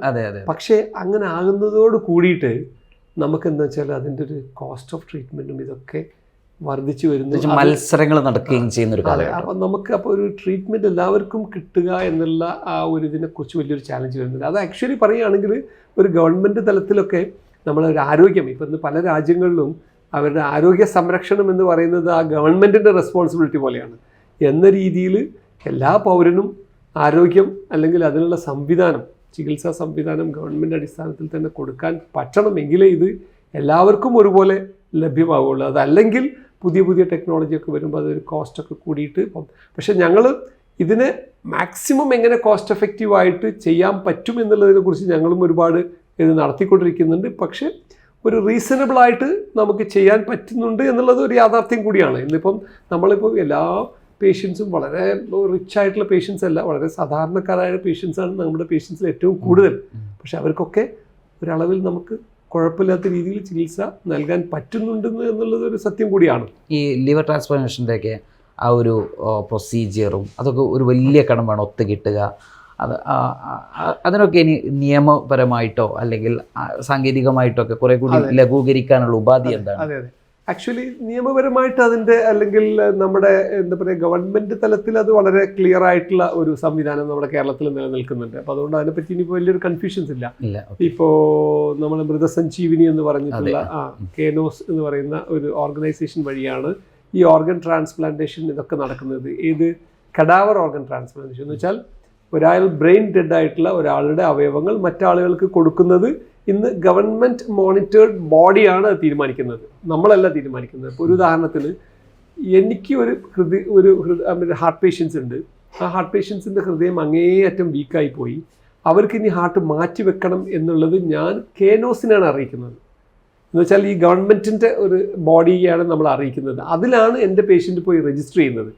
പക്ഷേ അങ്ങനെ ആകുന്നതോട് കൂടിയിട്ട് നമുക്ക് എന്താ വെച്ചാൽ അതിൻ്റെ ഒരു കോസ്റ്റ് ഓഫ് ട്രീറ്റ്മെൻറ്റും ഇതൊക്കെ വർദ്ധിച്ചു വരുന്നു, മത്സരങ്ങൾ നടക്കുകയും ചെയ്യുന്ന ഒരു കാലം. അപ്പം നമുക്ക് അപ്പോൾ ഒരു ട്രീറ്റ്മെൻറ്റ് എല്ലാവർക്കും കിട്ടുക എന്നുള്ള ആ ഒരു ഇതിനെക്കുറിച്ച് വലിയൊരു ചാലഞ്ച് വരുന്നുണ്ട്. അത് ആക്ച്വലി പറയുകയാണെങ്കിൽ ഒരു ഗവൺമെൻറ് തലത്തിലൊക്കെ നമ്മളൊരു ആരോഗ്യം, ഇപ്പം ഇന്ന് പല രാജ്യങ്ങളിലും അവരുടെ ആരോഗ്യ സംരക്ഷണം എന്ന് പറയുന്നത് ആ ഗവൺമെൻറ്റിൻ്റെ റെസ്പോൺസിബിലിറ്റി പോലെയാണ്. എന്ന രീതിയിൽ എല്ലാ പൗരനും ആരോഗ്യം അല്ലെങ്കിൽ അതിനുള്ള സംവിധാനം, ചികിത്സാ സംവിധാനം ഗവൺമെൻറ് അടിസ്ഥാനത്തിൽ തന്നെ കൊടുക്കാൻ പറ്റണമെങ്കിലേ ഇത് എല്ലാവർക്കും ഒരുപോലെ ലഭ്യമാവുള്ളൂ. അതല്ലെങ്കിൽ പുതിയ ടെക്നോളജിയൊക്കെ വരുമ്പോൾ അതൊരു കോസ്റ്റൊക്കെ കൂടിയിട്ട് പോകും. പക്ഷേ ഞങ്ങൾ ഇതിനെ മാക്സിമം എങ്ങനെ കോസ്റ്റ് എഫക്റ്റീവായിട്ട് ചെയ്യാൻ പറ്റും എന്നുള്ളതിനെക്കുറിച്ച് ഞങ്ങളും ഒരുപാട് ഇത് നടത്തിക്കൊണ്ടിരിക്കുന്നുണ്ട്. പക്ഷേ ഒരു റീസണബിളായിട്ട് നമുക്ക് ചെയ്യാൻ പറ്റുന്നുണ്ട് എന്നുള്ളത് ഒരു യാഥാർത്ഥ്യം കൂടിയാണ്. ഇന്നിപ്പം നമ്മളിപ്പോൾ എല്ലാ പേഷ്യൻസും വളരെ റിച്ച് ആയിട്ടുള്ള പേഷ്യൻസ് അല്ല, വളരെ സാധാരണക്കാരായ പേഷ്യൻസാണ് നമ്മുടെ പേഷ്യൻസിൽ ഏറ്റവും കൂടുതൽ. പക്ഷെ അവർക്കൊക്കെ ഒരളവിൽ നമുക്ക് കുഴപ്പമില്ലാത്ത രീതിയിൽ ചികിത്സ നൽകാൻ പറ്റുന്നുണ്ടെന്ന് എന്നുള്ളത് ഒരു സത്യം കൂടിയാണ്. ഈ ലിവർ ട്രാൻസ്പ്ലാന്റേഷൻ്റെയൊക്കെ ആ ഒരു പ്രൊസീജിയറും അതൊക്കെ ഒരു വലിയ കടമ്പാണ് ഒത്തു കിട്ടുക. അതിനൊക്കെ ഇനി നിയമപരമായിട്ടോ അല്ലെങ്കിൽ സാങ്കേതികമായിട്ടോ ഒക്കെ കുറെ കൂടി ലഘൂകരിക്കാനുള്ള ഉപാധി എന്താണ്? അതെ, ആക്ച്വലി നിയമപരമായിട്ട് അതിൻ്റെ അല്ലെങ്കിൽ നമ്മുടെ എന്താ പറയുക ഗവൺമെൻറ് തലത്തിൽ അത് വളരെ ക്ലിയർ ആയിട്ടുള്ള ഒരു സംവിധാനം നമ്മുടെ കേരളത്തിൽ നിലനിൽക്കുന്നുണ്ട്. അപ്പോൾ അതുകൊണ്ട് അതിനെപ്പറ്റി ഇനിയിപ്പോൾ വലിയൊരു കൺഫ്യൂഷൻസ് ഇല്ല. ഇപ്പോൾ നമ്മൾ മൃതസഞ്ജീവിനി എന്ന് പറഞ്ഞിട്ടുള്ള കേനോസ് എന്ന് പറയുന്ന ഒരു ഓർഗനൈസേഷൻ വഴിയാണ് ഈ ഓർഗൻ ട്രാൻസ്പ്ലാന്റേഷൻ ഇതൊക്കെ നടക്കുന്നത്. ഏത് കഡാവർ ഓർഗൻ ട്രാൻസ്പ്ലാന്റേഷൻ എന്ന് വെച്ചാൽ ഒരാൾ ബ്രെയിൻ ഡെഡ് ആയിട്ടുള്ള ഒരാളുടെ അവയവങ്ങൾ മറ്റാളുകൾക്ക് കൊടുക്കുന്നത് ഇന്ന് ഗവൺമെൻറ് മോണിറ്റേർഡ് ബോഡിയാണ് തീരുമാനിക്കുന്നത്, നമ്മളല്ല തീരുമാനിക്കുന്നത്. ഇപ്പോൾ ഒരു ഉദാഹരണത്തിന് എനിക്ക് ഒരു ഹാർട്ട് പേഷ്യൻസ് ഉണ്ട്. ആ ഹാർട്ട് പേഷ്യൻസിൻ്റെ ഹൃദയം അങ്ങേയറ്റം വീക്കായി പോയി, അവർക്ക് ഇനി ഹാർട്ട് മാറ്റി വെക്കണം എന്നുള്ളത് ഞാൻ കേനോസിനാണ് അറിയിക്കുന്നത്. എന്ന് വെച്ചാൽ ഈ ഗവൺമെൻറ്റിൻ്റെ ഒരു ബോഡിയാണ് നമ്മൾ അറിയിക്കുന്നത്. അതിലാണ് എൻ്റെ പേഷ്യൻ്റ് പോയി രജിസ്റ്റർ ചെയ്യുന്നത്.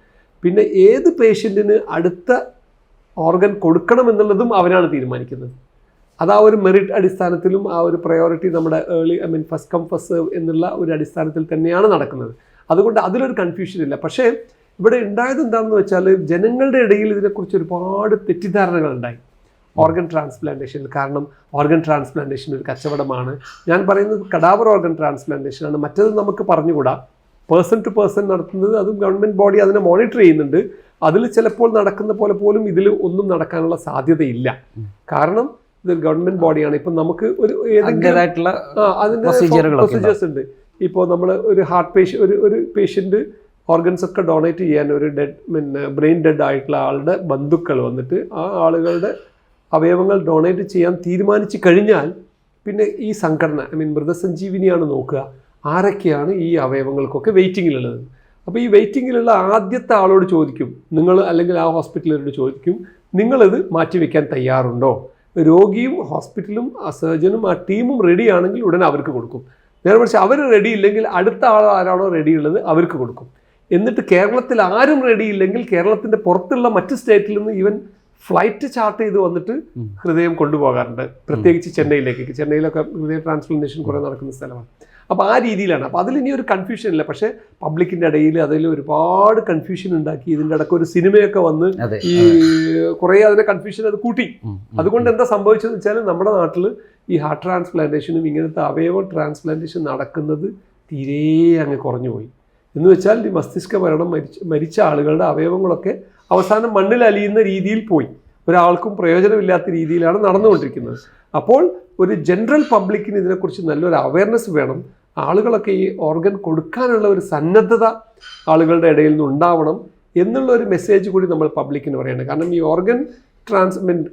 പിന്നെ ഏത് പേഷ്യൻറ്റിന് അടുത്ത ഓർഗൻ കൊടുക്കണം എന്നുള്ളതും അവരാണ് തീരുമാനിക്കുന്നത്. അത് ആ ഒരു മെറിറ്റ് അടിസ്ഥാനത്തിലും ആ ഒരു പ്രയോറിറ്റി നമ്മുടെ ഫസ്റ്റ് കം ഫസ്റ്റ് സെർവ് എന്നുള്ള ഒരു അടിസ്ഥാനത്തിൽ തന്നെയാണ് നടക്കുന്നത്. അതുകൊണ്ട് അതിലൊരു കൺഫ്യൂഷൻ ഇല്ല. പക്ഷേ ഇവിടെ ഉണ്ടായത് എന്താണെന്ന് വെച്ചാൽ ജനങ്ങളുടെ ഇടയിൽ ഇതിനെക്കുറിച്ച് ഒരുപാട് തെറ്റിദ്ധാരണകൾ ഉണ്ടായി ഓർഗൻ ട്രാൻസ്പ്ലാന്റേഷൻ. കാരണം ഓർഗൻ ട്രാൻസ്പ്ലാന്റേഷൻ ഒരു കച്ചവടമാണ്. ഞാൻ പറയുന്നത് കഡാവർ ഓർഗൻ ട്രാൻസ്പ്ലാന്റേഷനാണ്. മറ്റത് നമുക്ക് പറഞ്ഞുകൂടാ. പേഴ്സൺ ടു പേഴ്സൺ നടത്തുന്നത്, അതും ഗവൺമെൻറ് ബോഡി അതിനെ മോണിറ്റർ ചെയ്യുന്നുണ്ട്. അതിൽ ചിലപ്പോൾ നടക്കുന്ന പോലെ പോലും ഇതിൽ ഒന്നും നടക്കാനുള്ള സാധ്യതയില്ല. കാരണം ഇതൊരു ഗവൺമെൻറ് ബോഡിയാണ്. ഇപ്പം നമുക്ക് ഒരു അതിൻ്റെ പ്രൊസീജിയേഴ്സ് ഉണ്ട്. ഇപ്പോൾ നമ്മൾ ഒരു ഒരു പേഷ്യൻ്റ് ഓർഗൻസ് ഒക്കെ ഡൊണേറ്റ് ചെയ്യാൻ ഒരു ബ്രെയിൻ ഡെഡ് ആയിട്ടുള്ള ആളുടെ ബന്ധുക്കൾ വന്നിട്ട് ആ ആളുകളുടെ അവയവങ്ങൾ ഡൊണേറ്റ് ചെയ്യാൻ തീരുമാനിച്ചു കഴിഞ്ഞാൽ പിന്നെ ഈ സംഘടന മൃതസഞ്ജീവിനിയാണ് നോക്കുക ആരൊക്കെയാണ് ഈ അവയവങ്ങൾക്കൊക്കെ വെയിറ്റിങ്ങിലുള്ളത്. അപ്പോൾ ഈ വെയിറ്റിങ്ങിലുള്ള ആദ്യത്തെ ആളോട് ചോദിക്കും, നിങ്ങൾ അല്ലെങ്കിൽ ആ ഹോസ്പിറ്റലിനോട് ചോദിക്കും, നിങ്ങളിത് മാറ്റിവെക്കാൻ തയ്യാറുണ്ടോ? രോഗിയും ഹോസ്പിറ്റലും ആ സർജനും ആ ടീമും റെഡി ആണെങ്കിൽ ഉടനെ അവർക്ക് കൊടുക്കും. നേരെ മറിച്ച് അവർ റെഡി ഇല്ലെങ്കിൽ അടുത്ത ആൾ ആരാണോ റെഡി ഉള്ളത് അവർക്ക് കൊടുക്കും. എന്നിട്ട് കേരളത്തിൽ ആരും റെഡി ഇല്ലെങ്കിൽ കേരളത്തിൻ്റെ പുറത്തുള്ള മറ്റ് സ്റ്റേറ്റിൽ നിന്ന് ഈവൻ ഫ്ലൈറ്റ് ചാർട്ട് ചെയ്ത് വന്നിട്ട് ഹൃദയം കൊണ്ടുപോകാറുണ്ട്, പ്രത്യേകിച്ച് ചെന്നൈയിലേക്ക്. ചെന്നൈയിലൊക്കെ ഹൃദയ ട്രാൻസ്പ്ലാന്റേഷൻ കുറേ നടക്കുന്ന സ്ഥലമാണ്. അപ്പോൾ ആ രീതിയിലാണ്. അപ്പോൾ അതിലിനി ഒരു കൺഫ്യൂഷൻ ഇല്ല. പക്ഷേ പബ്ലിക്കിൻ്റെ ഇടയിൽ അതിൽ ഒരുപാട് കൺഫ്യൂഷൻ ഉണ്ടാക്കി, ഇതിൻ്റെ ഇടയ്ക്ക് ഒരു സിനിമയൊക്കെ വന്ന് ഈ കുറേ അതിൻ്റെ കൺഫ്യൂഷൻ അത് കൂട്ടി. അതുകൊണ്ട് എന്താ സംഭവിച്ചതെന്ന് വെച്ചാൽ നമ്മുടെ നാട്ടിൽ ഈ ഹാർട്ട് ട്രാൻസ്പ്ലാന്റേഷനും ഇങ്ങനത്തെ അവയവ ട്രാൻസ്പ്ലാന്റേഷൻ നടക്കുന്നത് തീരെ അങ്ങ് കുറഞ്ഞു പോയി. എന്ന് വെച്ചാൽ ഈ മസ്തിഷ്ക മരണം മരിച്ച ആളുകളുടെ അവയവങ്ങളൊക്കെ അവസാനം മണ്ണിൽ അലിയുന്ന രീതിയിൽ പോയി, ഒരാൾക്കും പ്രയോജനമില്ലാത്ത രീതിയിലാണ് നടന്നുകൊണ്ടിരിക്കുന്നത്. അപ്പോൾ ഒരു ജനറൽ പബ്ലിക്കിന് ഇതിനെക്കുറിച്ച് നല്ലൊരു അവയർനെസ് വേണം. ആളുകളൊക്കെ ഈ ഓർഗൻ കൊടുക്കാനുള്ള ഒരു സന്നദ്ധത ആളുകളുടെ ഇടയിൽ നിന്ന് ഉണ്ടാവണം എന്നുള്ള ഒരു മെസ്സേജ് കൂടി നമ്മൾ പബ്ലിക്കിന് പറയണം. കാരണം ഈ ഓർഗൻ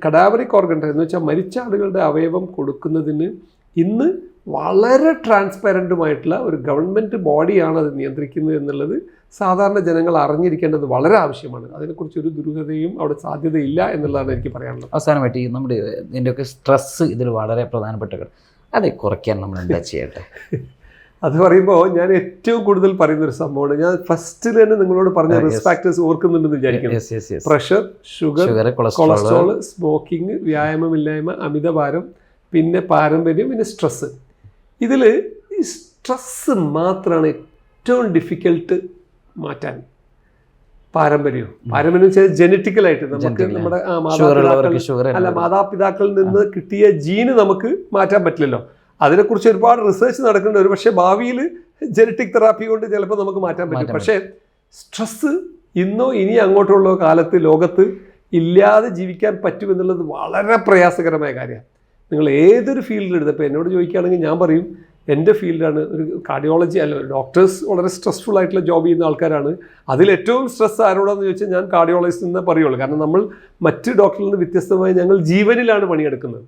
കഡാവറിക് ഓർഗൻ എന്ന് വെച്ചാൽ മരിച്ച ആളുകളുടെ അവയവം കൊടുക്കുന്നതിന് ഇന്ന് വളരെ ട്രാൻസ്പാരൻറ്റുമായിട്ടുള്ള ഒരു ഗവൺമെൻറ് ബോഡിയാണ് അത് നിയന്ത്രിക്കുന്നത് എന്നുള്ളത് സാധാരണ ജനങ്ങൾ അറിഞ്ഞിരിക്കേണ്ടത് വളരെ ആവശ്യമാണ്. അതിനെക്കുറിച്ച് ഒരു ദുരൂഹതയും അവിടെ സാധ്യതയില്ല എന്നുള്ളതാണ് എനിക്ക് പറയാനുള്ളത്. അവസാനമായിട്ട് ഈ നമ്മുടെ ഇതിൻ്റെയൊക്കെ സ്ട്രെസ്സ് ഇതിൽ വളരെ പ്രധാനപ്പെട്ട അത് കുറയ്ക്കാൻ നമ്മൾ എന്താ ചെയ്യട്ടെ? അത് പറയുമ്പോൾ ഞാൻ ഏറ്റവും കൂടുതൽ പറയുന്നൊരു സംഭവമാണ്. ഞാൻ ഫസ്റ്റിൽ തന്നെ നിങ്ങളോട് പറഞ്ഞ റിസ്ക് ഫാക്ടേഴ്സ് ഓർക്കുന്നുണ്ടെന്ന് വിചാരിക്കുന്നു. പ്രഷർ, ഷുഗർ, കൊളസ്ട്രോൾ, സ്മോക്കിംഗ്, വ്യായാമമില്ലായ്മ, അമിതഭാരം, പിന്നെ പാരമ്പര്യം, പിന്നെ സ്ട്രെസ്സ്. ഇതിൽ ഈ സ്ട്രെസ്സ് മാത്രമാണ് ഏറ്റവും ഡിഫിക്കൽട്ട് മാറ്റാൻ. പാരമ്പര്യം വെച്ചാൽ ജനറ്റിക്കലായിട്ട് നമുക്ക് നമ്മുടെ മാതാപിതാക്കളിൽ നിന്ന് കിട്ടിയ ജീന് നമുക്ക് മാറ്റാൻ പറ്റില്ലല്ലോ. അതിനെക്കുറിച്ച് ഒരുപാട് റിസർച്ച് നടക്കുന്നുണ്ട്. ഒരു പക്ഷേ ഭാവിയിൽ ജനറ്റിക് തെറാപ്പി കൊണ്ട് ചിലപ്പോൾ നമുക്ക് മാറ്റാൻ പറ്റും. പക്ഷേ സ്ട്രെസ്സ് ഇന്നോ ഇനി അങ്ങോട്ടുള്ള കാലത്ത് ലോകത്ത് ഇല്ലാതെ ജീവിക്കാൻ പറ്റുമെന്നുള്ളത് വളരെ പ്രയാസകരമായ കാര്യമാണ്. നിങ്ങൾ ഏതൊരു ഫീൽഡിലെടുത്ത് ഇപ്പോൾ എന്നോട് ചോദിക്കുകയാണെങ്കിൽ ഞാൻ പറയും എൻ്റെ ഫീൽഡാണ്. ഒരു കാർഡിയോളജി അല്ല, ഡോക്ടേഴ്സ് വളരെ സ്ട്രെസ്ഫുൾ ആയിട്ടുള്ള ജോബ് ചെയ്യുന്ന ആൾക്കാരാണ്. അതിലേറ്റവും സ്ട്രെസ് ആരോടാന്ന് ചോദിച്ചാൽ ഞാൻ കാർഡിയോളജിസ്റ്റ് എന്നേ പറയുള്ളൂ. കാരണം നമ്മൾ മറ്റ് ഡോക്ടറിൽ നിന്ന് വ്യത്യസ്തമായി ഞങ്ങൾ ജീവനിലാണ് പണിയെടുക്കുന്നത്.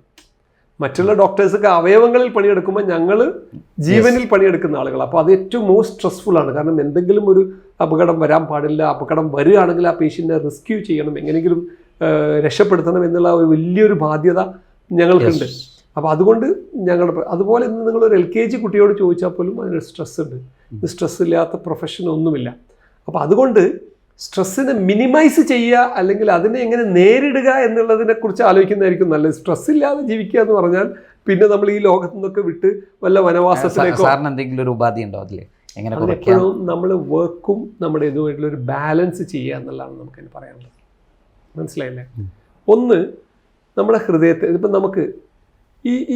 മറ്റുള്ള ഡോക്ടേഴ്സൊക്കെ അവയവങ്ങളിൽ പണിയെടുക്കുമ്പോൾ ഞങ്ങൾ ജീവനിൽ പണിയെടുക്കുന്ന ആളുകൾ. അപ്പോൾ അത് ഏറ്റവും മോസ്റ്റ് സ്ട്രെസ്ഫുൾ ആണ്. കാരണം എന്തെങ്കിലും ഒരു അപകടം വരാൻ പാടില്ല. അപകടം വരികയാണെങ്കിൽ ആ പേഷ്യൻറ്റിനെ റെസ്ക്യൂ ചെയ്യണം, എങ്ങനെയെങ്കിലും രക്ഷപ്പെടുത്തണം എന്നുള്ള ഒരു വലിയൊരു ബാധ്യത ഞങ്ങൾക്കുണ്ട്. അപ്പോൾ അതുകൊണ്ട് അതുപോലെ ഇന്ന് നിങ്ങളൊരു LKG കുട്ടിയോട് ചോദിച്ചാൽ പോലും അതിനൊരു സ്ട്രെസ് ഉണ്ട്. സ്ട്രെസ് ഇല്ലാത്ത പ്രൊഫഷൻ ഒന്നുമില്ല. അപ്പോൾ അതുകൊണ്ട് സ്ട്രെസ്സിനെ മിനിമൈസ് ചെയ്യുക, അല്ലെങ്കിൽ അതിനെ എങ്ങനെ നേരിടുക എന്നുള്ളതിനെക്കുറിച്ച് ആലോചിക്കുന്നതായിരിക്കും നല്ലത്. സ്ട്രെസ് ഇല്ലാതെ ജീവിക്കുക എന്ന് പറഞ്ഞാൽ പിന്നെ നമ്മൾ ഈ ലോകത്തു നിന്നൊക്കെ വിട്ട് വല്ല വനവാസത്തിലേക്കോ. എന്തെങ്കിലും ഒരു ഉപാധി ഉണ്ടോ അതിൽ? എപ്പോഴും നമ്മൾ വർക്കും നമ്മുടെ ഇതുമായിട്ടുള്ളൊരു ബാലൻസ് ചെയ്യുക എന്നുള്ളതാണ് നമുക്കതിന് പറയാനുള്ളത്. മനസ്സിലായില്ലേ? ഒന്ന്, നമ്മുടെ ഹൃദയത്തെ ഇപ്പം നമുക്ക്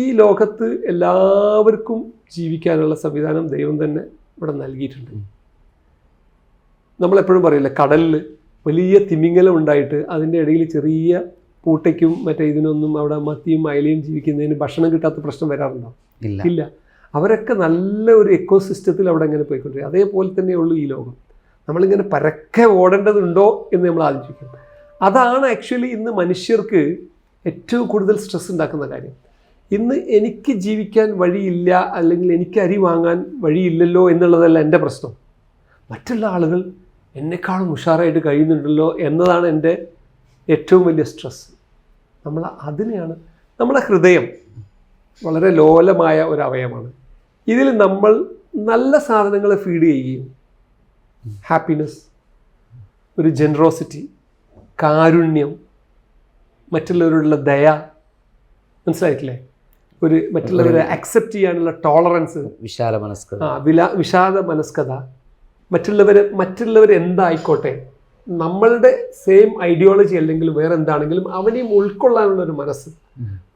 ഈ ലോകത്ത് എല്ലാവർക്കും ജീവിക്കാനുള്ള സംവിധാനം ദൈവം തന്നെ ഇവിടെ നൽകിയിട്ടുണ്ട്. നമ്മളെപ്പോഴും പറയില്ല, കടലിൽ വലിയ തിമിംഗലം ഉണ്ടായിട്ട് അതിൻ്റെ ഇടയിൽ ചെറിയ പൂട്ടയ്ക്കും മറ്റേ ഇതിനൊന്നും അവിടെ മത്തിയും അയലയും ജീവിക്കുന്നതിന് ഭക്ഷണം കിട്ടാത്ത പ്രശ്നം വരാറുണ്ടോ? ഇല്ല. അവരൊക്കെ നല്ല ഒരു എക്കോസിസ്റ്റത്തിൽ അവിടെ ഇങ്ങനെ പോയിക്കൊണ്ടിരിക്കും. അതേപോലെ തന്നെയുള്ളൂ ഈ ലോകം. നമ്മളിങ്ങനെ പരക്കെ ഓടേണ്ടതുണ്ടോ എന്ന് നമ്മൾ ആലോചിക്കും. അതാണ് ആക്ച്വലി ഇന്ന് മനുഷ്യർക്ക് ഏറ്റവും കൂടുതൽ സ്ട്രെസ് ഉണ്ടാക്കുന്ന കാര്യം. ഇന്ന് എനിക്ക് ജീവിക്കാൻ വഴിയില്ല, അല്ലെങ്കിൽ എനിക്ക് അരി വാങ്ങാൻ വഴിയില്ലല്ലോ എന്നുള്ളതല്ല എൻ്റെ പ്രശ്നം. മറ്റുള്ള ആളുകൾ എന്നെക്കാളും ഉഷാറായിട്ട് കഴിയുന്നുണ്ടല്ലോ എന്നതാണ് എൻ്റെ ഏറ്റവും വലിയ സ്ട്രെസ്. അതിനെയാണ് നമ്മുടെ ഹൃദയം വളരെ ലോലമായ ഒരു അവയവമാണ്. ഇതിൽ നമ്മൾ നല്ല സാധനങ്ങളെ ഫീഡ് ചെയ്യുകയും ഹാപ്പിനെസ്, ഒരു ജനറോസിറ്റി, കാരുണ്യം, മറ്റുള്ളവരോടുള്ള ദയ, മനസ്സിലായിട്ടില്ലേ? ഒരു മറ്റുള്ളവരെ അക്സെപ്റ്റ് ചെയ്യാനുള്ള ടോളറൻസ്, വിശാല മനസ്കത, മറ്റുള്ളവർ എന്തായിക്കോട്ടെ, നമ്മളുടെ സെയിം ഐഡിയോളജി അല്ലെങ്കിൽ വേറെ എന്താണെങ്കിലും അവനെയും ഉൾക്കൊള്ളാനുള്ളൊരു മനസ്സ്,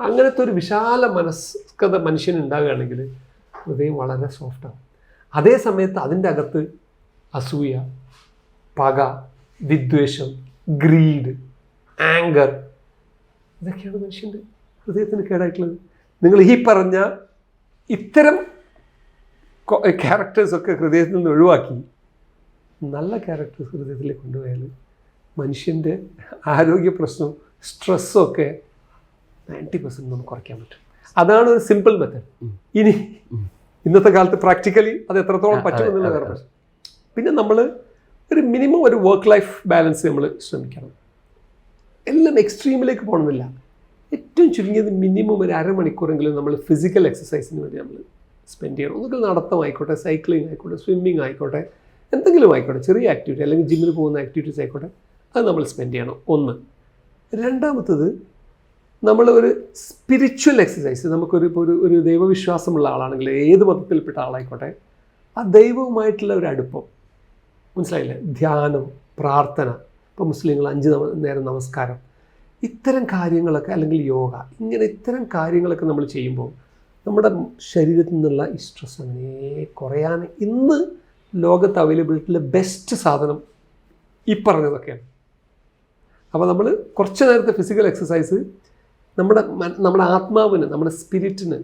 അങ്ങനത്തെ ഒരു വിശാല മനസ്കത മനുഷ്യന് ഉണ്ടാകുകയാണെങ്കിൽ ഹൃദയം വളരെ സോഫ്റ്റാകും. അതേ സമയത്ത് അതിൻ്റെ അകത്ത് അസൂയ, പക, വിദ്വേഷം, ഗ്രീഡ്, ആങ്കർ, ഇതൊക്കെയാണ് മനുഷ്യൻ്റെ ഹൃദയത്തിന് കേടായിട്ടുള്ളത്. നിങ്ങൾ ഈ പറഞ്ഞ ഇത്തരം ക്യാരക്ടേഴ്സൊക്കെ ഹൃദയത്തിൽ നിന്ന് ഒഴിവാക്കി നല്ല ക്യാരക്ടേഴ്സ് ഹൃദയത്തിലേക്ക് കൊണ്ടുപോയാൽ മനുഷ്യൻ്റെ ആരോഗ്യ പ്രശ്നവും സ്ട്രെസ്സൊക്കെ 90% നമുക്ക് കുറയ്ക്കാൻ പറ്റും. അതാണ് ഒരു സിമ്പിൾ മെത്തേഡ്. ഇനി ഇന്നത്തെ കാലത്ത് പ്രാക്ടിക്കലി അത് എത്രത്തോളം പറ്റുമെന്നുള്ള വേറെ പ്രശ്നം. പിന്നെ നമ്മൾ ഒരു മിനിമം ഒരു വർക്ക് ലൈഫ് ബാലൻസ് നമ്മൾ ശ്രമിക്കണം. എല്ലാം എക്സ്ട്രീമിലേക്ക് പോകണമെന്നില്ല. ഏറ്റവും ചുരുങ്ങിയത് മിനിമം ഒരു അരമണിക്കൂറെങ്കിലും നമ്മൾ ഫിസിക്കൽ എക്സസൈസിന് വേണ്ടി നമ്മൾ സ്പെൻഡ് ചെയ്യണം. ഒന്നുകിൽ നടത്തമായിക്കോട്ടെ, സൈക്ലിംഗ് ആയിക്കോട്ടെ, സ്വിമ്മിങ് ആയിക്കോട്ടെ, എന്തെങ്കിലും ആയിക്കോട്ടെ, ചെറിയ ആക്ടിവിറ്റി അല്ലെങ്കിൽ ജിമ്മിൽ പോകുന്ന ആക്ടിവിറ്റീസ് ആയിക്കോട്ടെ, അത് നമ്മൾ സ്പെൻഡ് ചെയ്യണം. ഒന്ന്. രണ്ടാമത്തത്, നമ്മൾ ഒരു സ്പിരിച്വൽ എക്സസൈസ്, നമുക്കൊരു ഒരു ദൈവവിശ്വാസമുള്ള ആളാണെങ്കിൽ ഏത് മതത്തിൽപ്പെട്ട ആളായിക്കോട്ടെ, ആ ദൈവവുമായിട്ടുള്ള ഒരു അടുപ്പം, മനസ്സിലായില്ലേ, ധ്യാനം, പ്രാർത്ഥന, ഇപ്പോൾ മുസ്ലിങ്ങൾ 5 നേരം നമസ്കാരം, ഇത്തരം കാര്യങ്ങളൊക്കെ, അല്ലെങ്കിൽ യോഗ, ഇങ്ങനെ ഇത്തരം കാര്യങ്ങളൊക്കെ നമ്മൾ ചെയ്യുമ്പോൾ നമ്മുടെ ശരീരത്തിൽ നിന്നുള്ള ഈ സ്ട്രെസ് അങ്ങനെ കുറയാൻ ഇന്ന് ലോകത്ത് അവൈലബിലിറ്റിയിലെ ബെസ്റ്റ് സാധനം ഈ പറഞ്ഞതൊക്കെയാണ്. അപ്പോൾ നമ്മൾ കുറച്ച് നേരത്തെ ഫിസിക്കൽ എക്സസൈസ് നമ്മുടെ ആത്മാവിന്, നമ്മുടെ സ്പിരിറ്റിന്,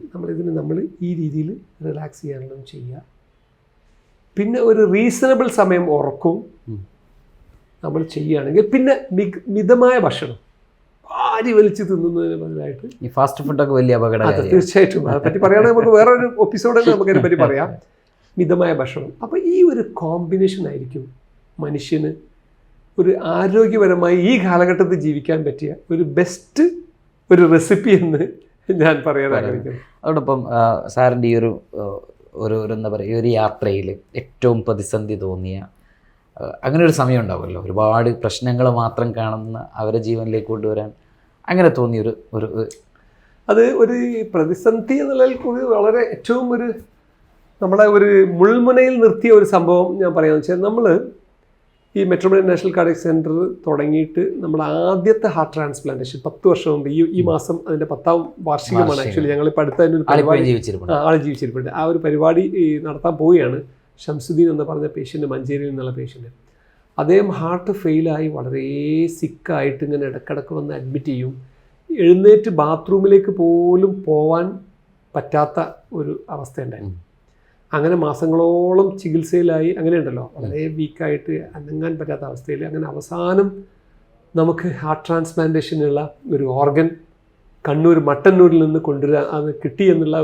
നമ്മൾ ഈ രീതിയിൽ റിലാക്സ് ചെയ്യാനുള്ളതും ചെയ്യുക. പിന്നെ ഒരു റീസണബിൾ സമയം ഉറക്കവും നമ്മൾ ചെയ്യുകയാണെങ്കിൽ, പിന്നെ മിതമായ ഭക്ഷണം, ആരി വലിച്ച് തിന്നുന്നതിന് ബദലായിട്ട് ഈ ഫാസ്റ്റ് ഫുഡൊക്കെ വലിയ അപകടം. തീർച്ചയായിട്ടും അതിനെപ്പറ്റി പറയുകയാണെങ്കിൽ നമുക്ക് വേറൊരു എപ്പിസോഡിൽ നമുക്കതിനെപ്പറ്റി പറയാം. മിതമായ ഭക്ഷണം. അപ്പോൾ ഈ ഒരു കോമ്പിനേഷൻ ആയിരിക്കും മനുഷ്യന് ഒരു ആരോഗ്യപരമായി ഈ കാലഘട്ടത്തിൽ ജീവിക്കാൻ പറ്റിയ ഒരു ബെസ്റ്റ് ഒരു റെസിപ്പി എന്ന് ഞാൻ പറയാൻ ആഗ്രഹിക്കുന്നു. അതോടൊപ്പം സാറിൻ്റെ ഈ ഒരു എന്താ പറയുക, ഈ ഒരു യാത്രയിൽ ഏറ്റവും പ്രതിസന്ധി തോന്നിയ അങ്ങനെ ഒരു സമയം ഉണ്ടാവുമല്ലോ, ഒരുപാട് പ്രശ്നങ്ങൾ മാത്രം കാണുന്ന അവരെ ജീവനിലേക്ക് കൊണ്ടുവരാൻ അങ്ങനെ തോന്നിയൊരു അത് ഒരു പ്രതിസന്ധി എന്നുള്ളതിൽ കൂടി വളരെ ഏറ്റവും നമ്മളെ ഒരു മുൾമുനയിൽ നിർത്തിയ ഒരു സംഭവം ഞാൻ പറയാമെന്ന് വെച്ചാൽ, നമ്മൾ ഈ മെട്രോപൊളിറ്റൻ നാഷണൽ കാർഡിയക് സെൻറ്റർ തുടങ്ങിയിട്ട് നമ്മുടെ ആദ്യത്തെ ഹാർട്ട് ട്രാൻസ്പ്ലാന്റേഷൻ 10 വർഷം മുമ്പ്, ഈ മാസം അതിൻ്റെ 10ാം വാർഷികമാണ്. ആക്ച്വലി ഞങ്ങളിപ്പോൾ അടുത്ത തന്നെ ഒരു പരിപാടി ആൾ ജീവിച്ചിരിപ്പുണ്ട്. ആ ഒരു പരിപാടി നടത്താൻ പോവുകയാണ്. ഷംസുദ്ദീൻ എന്ന് പറഞ്ഞ പേഷ്യൻ്റ്, മഞ്ചേരിയിൽ നിന്നുള്ള പേഷ്യൻ്റ്. അദ്ദേഹം ഹാർട്ട് ഫെയിലായി വളരെ സിക്കായിട്ട് ഇങ്ങനെ ഇടക്കിടക്ക് വന്ന് അഡ്മിറ്റ് ചെയ്യും. എഴുന്നേറ്റ് ബാത്റൂമിലേക്ക് പോലും പോവാൻ പറ്റാത്ത ഒരു അവസ്ഥയുണ്ടായിരുന്നു. അങ്ങനെ മാസങ്ങളോളം ചികിത്സയിലായി. അങ്ങനെയുണ്ടല്ലോ, വളരെ വീക്കായിട്ട് അനങ്ങാൻ പറ്റാത്ത അവസ്ഥയിൽ. അങ്ങനെ അവസാനം നമുക്ക് ഹാർട്ട് ട്രാൻസ്പ്ലാന്റേഷനുള്ള ഒരു ഓർഗൻ കണ്ണൂർ മട്ടന്നൂരിൽ നിന്ന് കൊണ്ടുവരാൻ അത് കിട്ടി എന്നുള്ള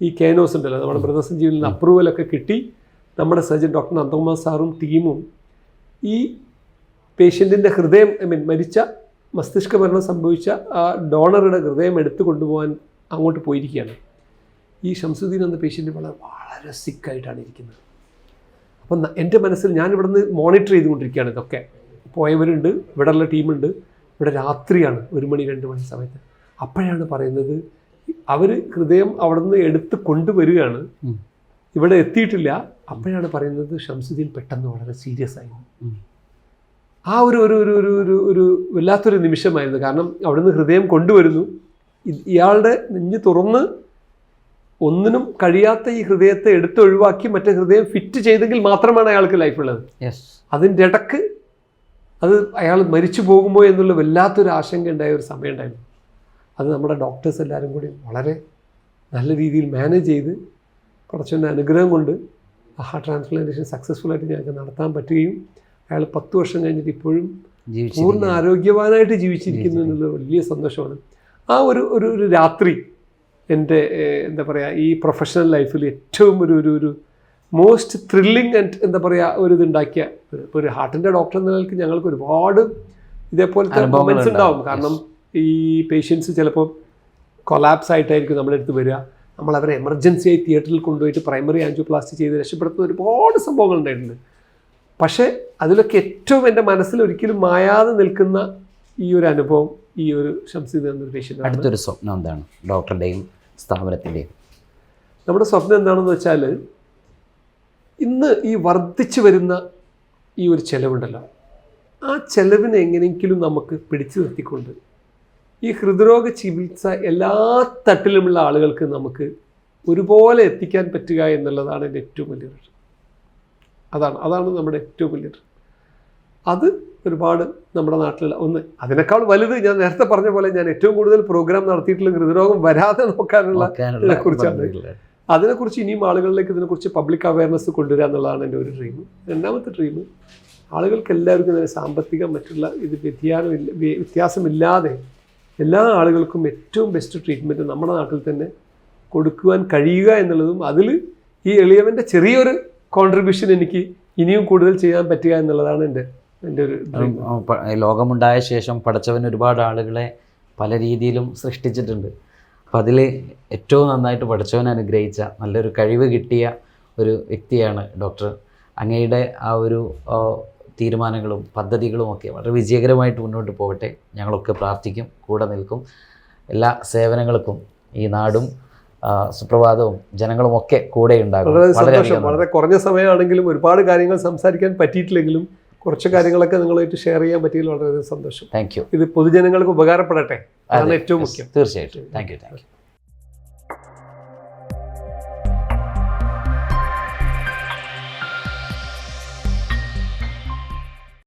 ഈ കേനോസ് ഉണ്ടല്ലോ, നമ്മുടെ ബ്രദർസഞ്ജീവിൽ നിന്ന് അപ്രൂവലൊക്കെ കിട്ടി. നമ്മുടെ സർജൻ ഡോക്ടർ നന്ദകുമാർ സാറും ടീമും ഈ പേഷ്യൻറ്റിൻ്റെ ഹൃദയം, മരിച്ച മസ്തിഷ്ക മരണം സംഭവിച്ച ആ ഡോണറുടെ ഹൃദയം എടുത്തു കൊണ്ടുപോകാൻ അങ്ങോട്ട് പോയിരിക്കുകയാണ്. ഈ ഷംസുദ്ദീൻ എന്ന പേഷ്യൻ്റ് വളരെ സിക്കായിട്ടാണ് ഇരിക്കുന്നത്. അപ്പം എൻ്റെ മനസ്സിൽ ഞാൻ ഇവിടുന്ന് മോണിറ്റർ ചെയ്തുകൊണ്ടിരിക്കുകയാണ്. ഇതൊക്കെ പോയവരുണ്ട്, ഇവിടെയുള്ള ടീമുണ്ട്. ഇവിടെ രാത്രിയാണ്, 1 മണി 2 മണി സമയത്ത്. അപ്പോഴാണ് പറയുന്നത്, അവർ ഹൃദയം അവിടെ നിന്ന് എടുത്ത് കൊണ്ടുവരികയാണ്, ഇവിടെ എത്തിയിട്ടില്ല. അപ്പോഴാണ് പറയുന്നത് ഷംസുദ്ദീൻ പെട്ടെന്ന് വളരെ സീരിയസ് ആയി. ആ ഒരു വല്ലാത്തൊരു നിമിഷമായിരുന്നു. കാരണം അവിടുന്ന് ഹൃദയം കൊണ്ടുവരുന്നു, ഇയാളുടെ നെഞ്ഞ് തുറന്ന് ഒന്നിനും കഴിയാത്ത ഈ ഹൃദയത്തെ എടുത്തൊഴിവാക്കി മറ്റേ ഹൃദയം ഫിറ്റ് ചെയ്തെങ്കിൽ മാത്രമാണ് അയാൾക്ക് ലൈഫുള്ളത്. അതിൻ്റെ ഇടക്ക് അത് അയാൾ മരിച്ചു പോകുമോ എന്നുള്ള വല്ലാത്തൊരു ആശങ്ക ഉണ്ടായ ഒരു സമയം ഉണ്ടായിരുന്നു. അത് നമ്മുടെ ഡോക്ടേഴ്സ് എല്ലാവരും കൂടി വളരെ നല്ല രീതിയിൽ മാനേജ് ചെയ്ത് കുറച്ചൊരു അനുഗ്രഹം കൊണ്ട് ഹാർട്ട് ട്രാൻസ്പ്ലാന്റേഷൻ സക്സസ്ഫുള്ളായിട്ട് ഞങ്ങൾക്ക് നടത്താൻ പറ്റുകയും അയാൾ 10 വർഷം കഴിഞ്ഞിട്ട് ഇപ്പോഴും പൂർണ്ണ ആരോഗ്യവാനായിട്ട് ജീവിച്ചിരിക്കുന്നു എന്നുള്ള വലിയ സന്തോഷമാണ്. ആ ഒരു രാത്രി എൻ്റെ എന്താ പറയുക, ഈ പ്രൊഫഷണൽ ലൈഫിൽ ഏറ്റവും ഒരു മോസ്റ്റ് ത്രില്ലിങ് ആൻഡ് എന്താ പറയുക ഇതുണ്ടാക്കിയ ഒരു ഹാർട്ടിൻ്റെ ഡോക്ടർ എന്ന നിലയ്ക്ക് ഞങ്ങൾക്ക് ഒരുപാട് ഇതേപോലത്തെ മൊമെൻറ്റ്സ് ഉണ്ടാവും. കാരണം ഈ പേഷ്യൻസ് ചിലപ്പോൾ കൊലാപ്സ് ആയിട്ടായിരിക്കും നമ്മുടെ അടുത്ത് വരിക. നമ്മൾ അവരെ എമർജൻസി ആയി തിയേറ്ററിൽ കൊണ്ടുപോയിട്ട് പ്രൈമറി ആൻജിയോപ്ലാസ്റ്റി ചെയ്ത് രക്ഷപ്പെടുത്തുന്ന ഒരുപാട് സംഭവങ്ങൾ ഉണ്ടായിട്ടുണ്ട്. പക്ഷേ അതിലൊക്കെ ഏറ്റവും എൻ്റെ മനസ്സിൽ ഒരിക്കലും മായാതെ നിൽക്കുന്ന ഈ ഒരു അനുഭവം ഈ ഒരു ഷംസുദ്ദീൻ എന്നൊരു പേഷ്യൻ്റ്. അടുത്തൊരു സ്വപ്നം എന്താണ് ഡോക്ടറുടെയും സ്ഥാപനത്തിൻ്റെയും? നമ്മുടെ സ്വപ്നം എന്താണെന്ന് വെച്ചാൽ, ഇന്ന് ഈ വർദ്ധിച്ചു വരുന്ന ഈ ഒരു ചെലവുണ്ടല്ലോ, ആ ചെലവിനെ എങ്ങനെയെങ്കിലും നമുക്ക് പിടിച്ചു നിർത്തിക്കൊണ്ട് ഈ ഹൃദ്രോഗ ചികിത്സ എല്ലാ തട്ടിലുമുള്ള ആളുകൾക്ക് നമുക്ക് ഒരുപോലെ എത്തിക്കാൻ പറ്റുക എന്നുള്ളതാണ് എൻ്റെ ഏറ്റവും വലിയ ലക്ഷ്യം. അതാണ് നമ്മുടെ ഏറ്റവും വലിയ ലക്ഷ്യം. അത് ഒരുപാട് നമ്മുടെ നാട്ടിലുള്ള അതിനേക്കാൾ വലുത്, ഞാൻ നേരത്തെ പറഞ്ഞ പോലെ ഞാൻ ഏറ്റവും കൂടുതൽ പ്രോഗ്രാം നടത്തിയിട്ടുള്ള ഹൃദ്രോഗം വരാതെ നോക്കാനുള്ള ഇതിനെക്കുറിച്ചാണ്. അതിനെക്കുറിച്ച് ഇനിയും ആളുകളിലേക്ക് ഇതിനെക്കുറിച്ച് പബ്ലിക് അവയർനെസ് കൊണ്ടുവരിക എന്നുള്ളതാണ് എൻ്റെ ഒരു ഡ്രീം. രണ്ടാമത്തെ ഡ്രീം, ആളുകൾക്ക് എല്ലാവർക്കും തന്നെ സാമ്പത്തികം മറ്റുള്ള വ്യത്യാസമില്ലാതെ എല്ലാ ആളുകൾക്കും ഏറ്റവും ബെസ്റ്റ് ട്രീറ്റ്മെൻറ്റ് നമ്മുടെ നാട്ടിൽ തന്നെ കൊടുക്കുവാൻ കഴിയുക എന്നുള്ളതും, അതിൽ ഈ എളിയവൻ്റെ ചെറിയൊരു കോൺട്രിബ്യൂഷൻ എനിക്ക് ഇനിയും കൂടുതൽ ചെയ്യാൻ പറ്റുക എന്നുള്ളതാണ് എൻ്റെ ഒരു ഡ്രീം. ലോകമുണ്ടായ ശേഷം പടച്ചവൻ ഒരുപാട് ആളുകളെ പല രീതിയിലും സൃഷ്ടിച്ചിട്ടുണ്ട്. അപ്പോൾ അതിൽ ഏറ്റവും നന്നായിട്ട് പടച്ചവൻ അനുഗ്രഹിച്ച നല്ലൊരു കഴിവ് കിട്ടിയ ഒരു വ്യക്തിയാണ് ഡോക്ടർ. അങ്ങയുടെ ആ ഒരു തീരുമാനങ്ങളും പദ്ധതികളും ഒക്കെ വളരെ വിജയകരമായിട്ട് മുന്നോട്ട് പോകട്ടെ. ഞങ്ങളൊക്കെ പ്രാർത്ഥിക്കും, കൂടെ നിൽക്കും. എല്ലാ സേവനങ്ങൾക്കും ഈ നാടും സുപ്രഭാതവും ജനങ്ങളും ഒക്കെ കൂടെ ഉണ്ടാകും. വളരെ സന്തോഷം. വളരെ കുറഞ്ഞ സമയമാണെങ്കിലും ഒരുപാട് കാര്യങ്ങൾ സംസാരിക്കാൻ പറ്റിയിട്ടില്ലെങ്കിലും കുറച്ച് കാര്യങ്ങളൊക്കെ നിങ്ങളുമായിട്ട് ഷെയർ ചെയ്യാൻ പറ്റിയതിൽ വളരെയധികം സന്തോഷം. Thank you. ഇത് പൊതുജനങ്ങൾക്ക് ഉപകാരപ്പെടട്ടെ, അതാണ് ഏറ്റവും മുഖ്യം. തീർച്ചയായിട്ടും. Thank you.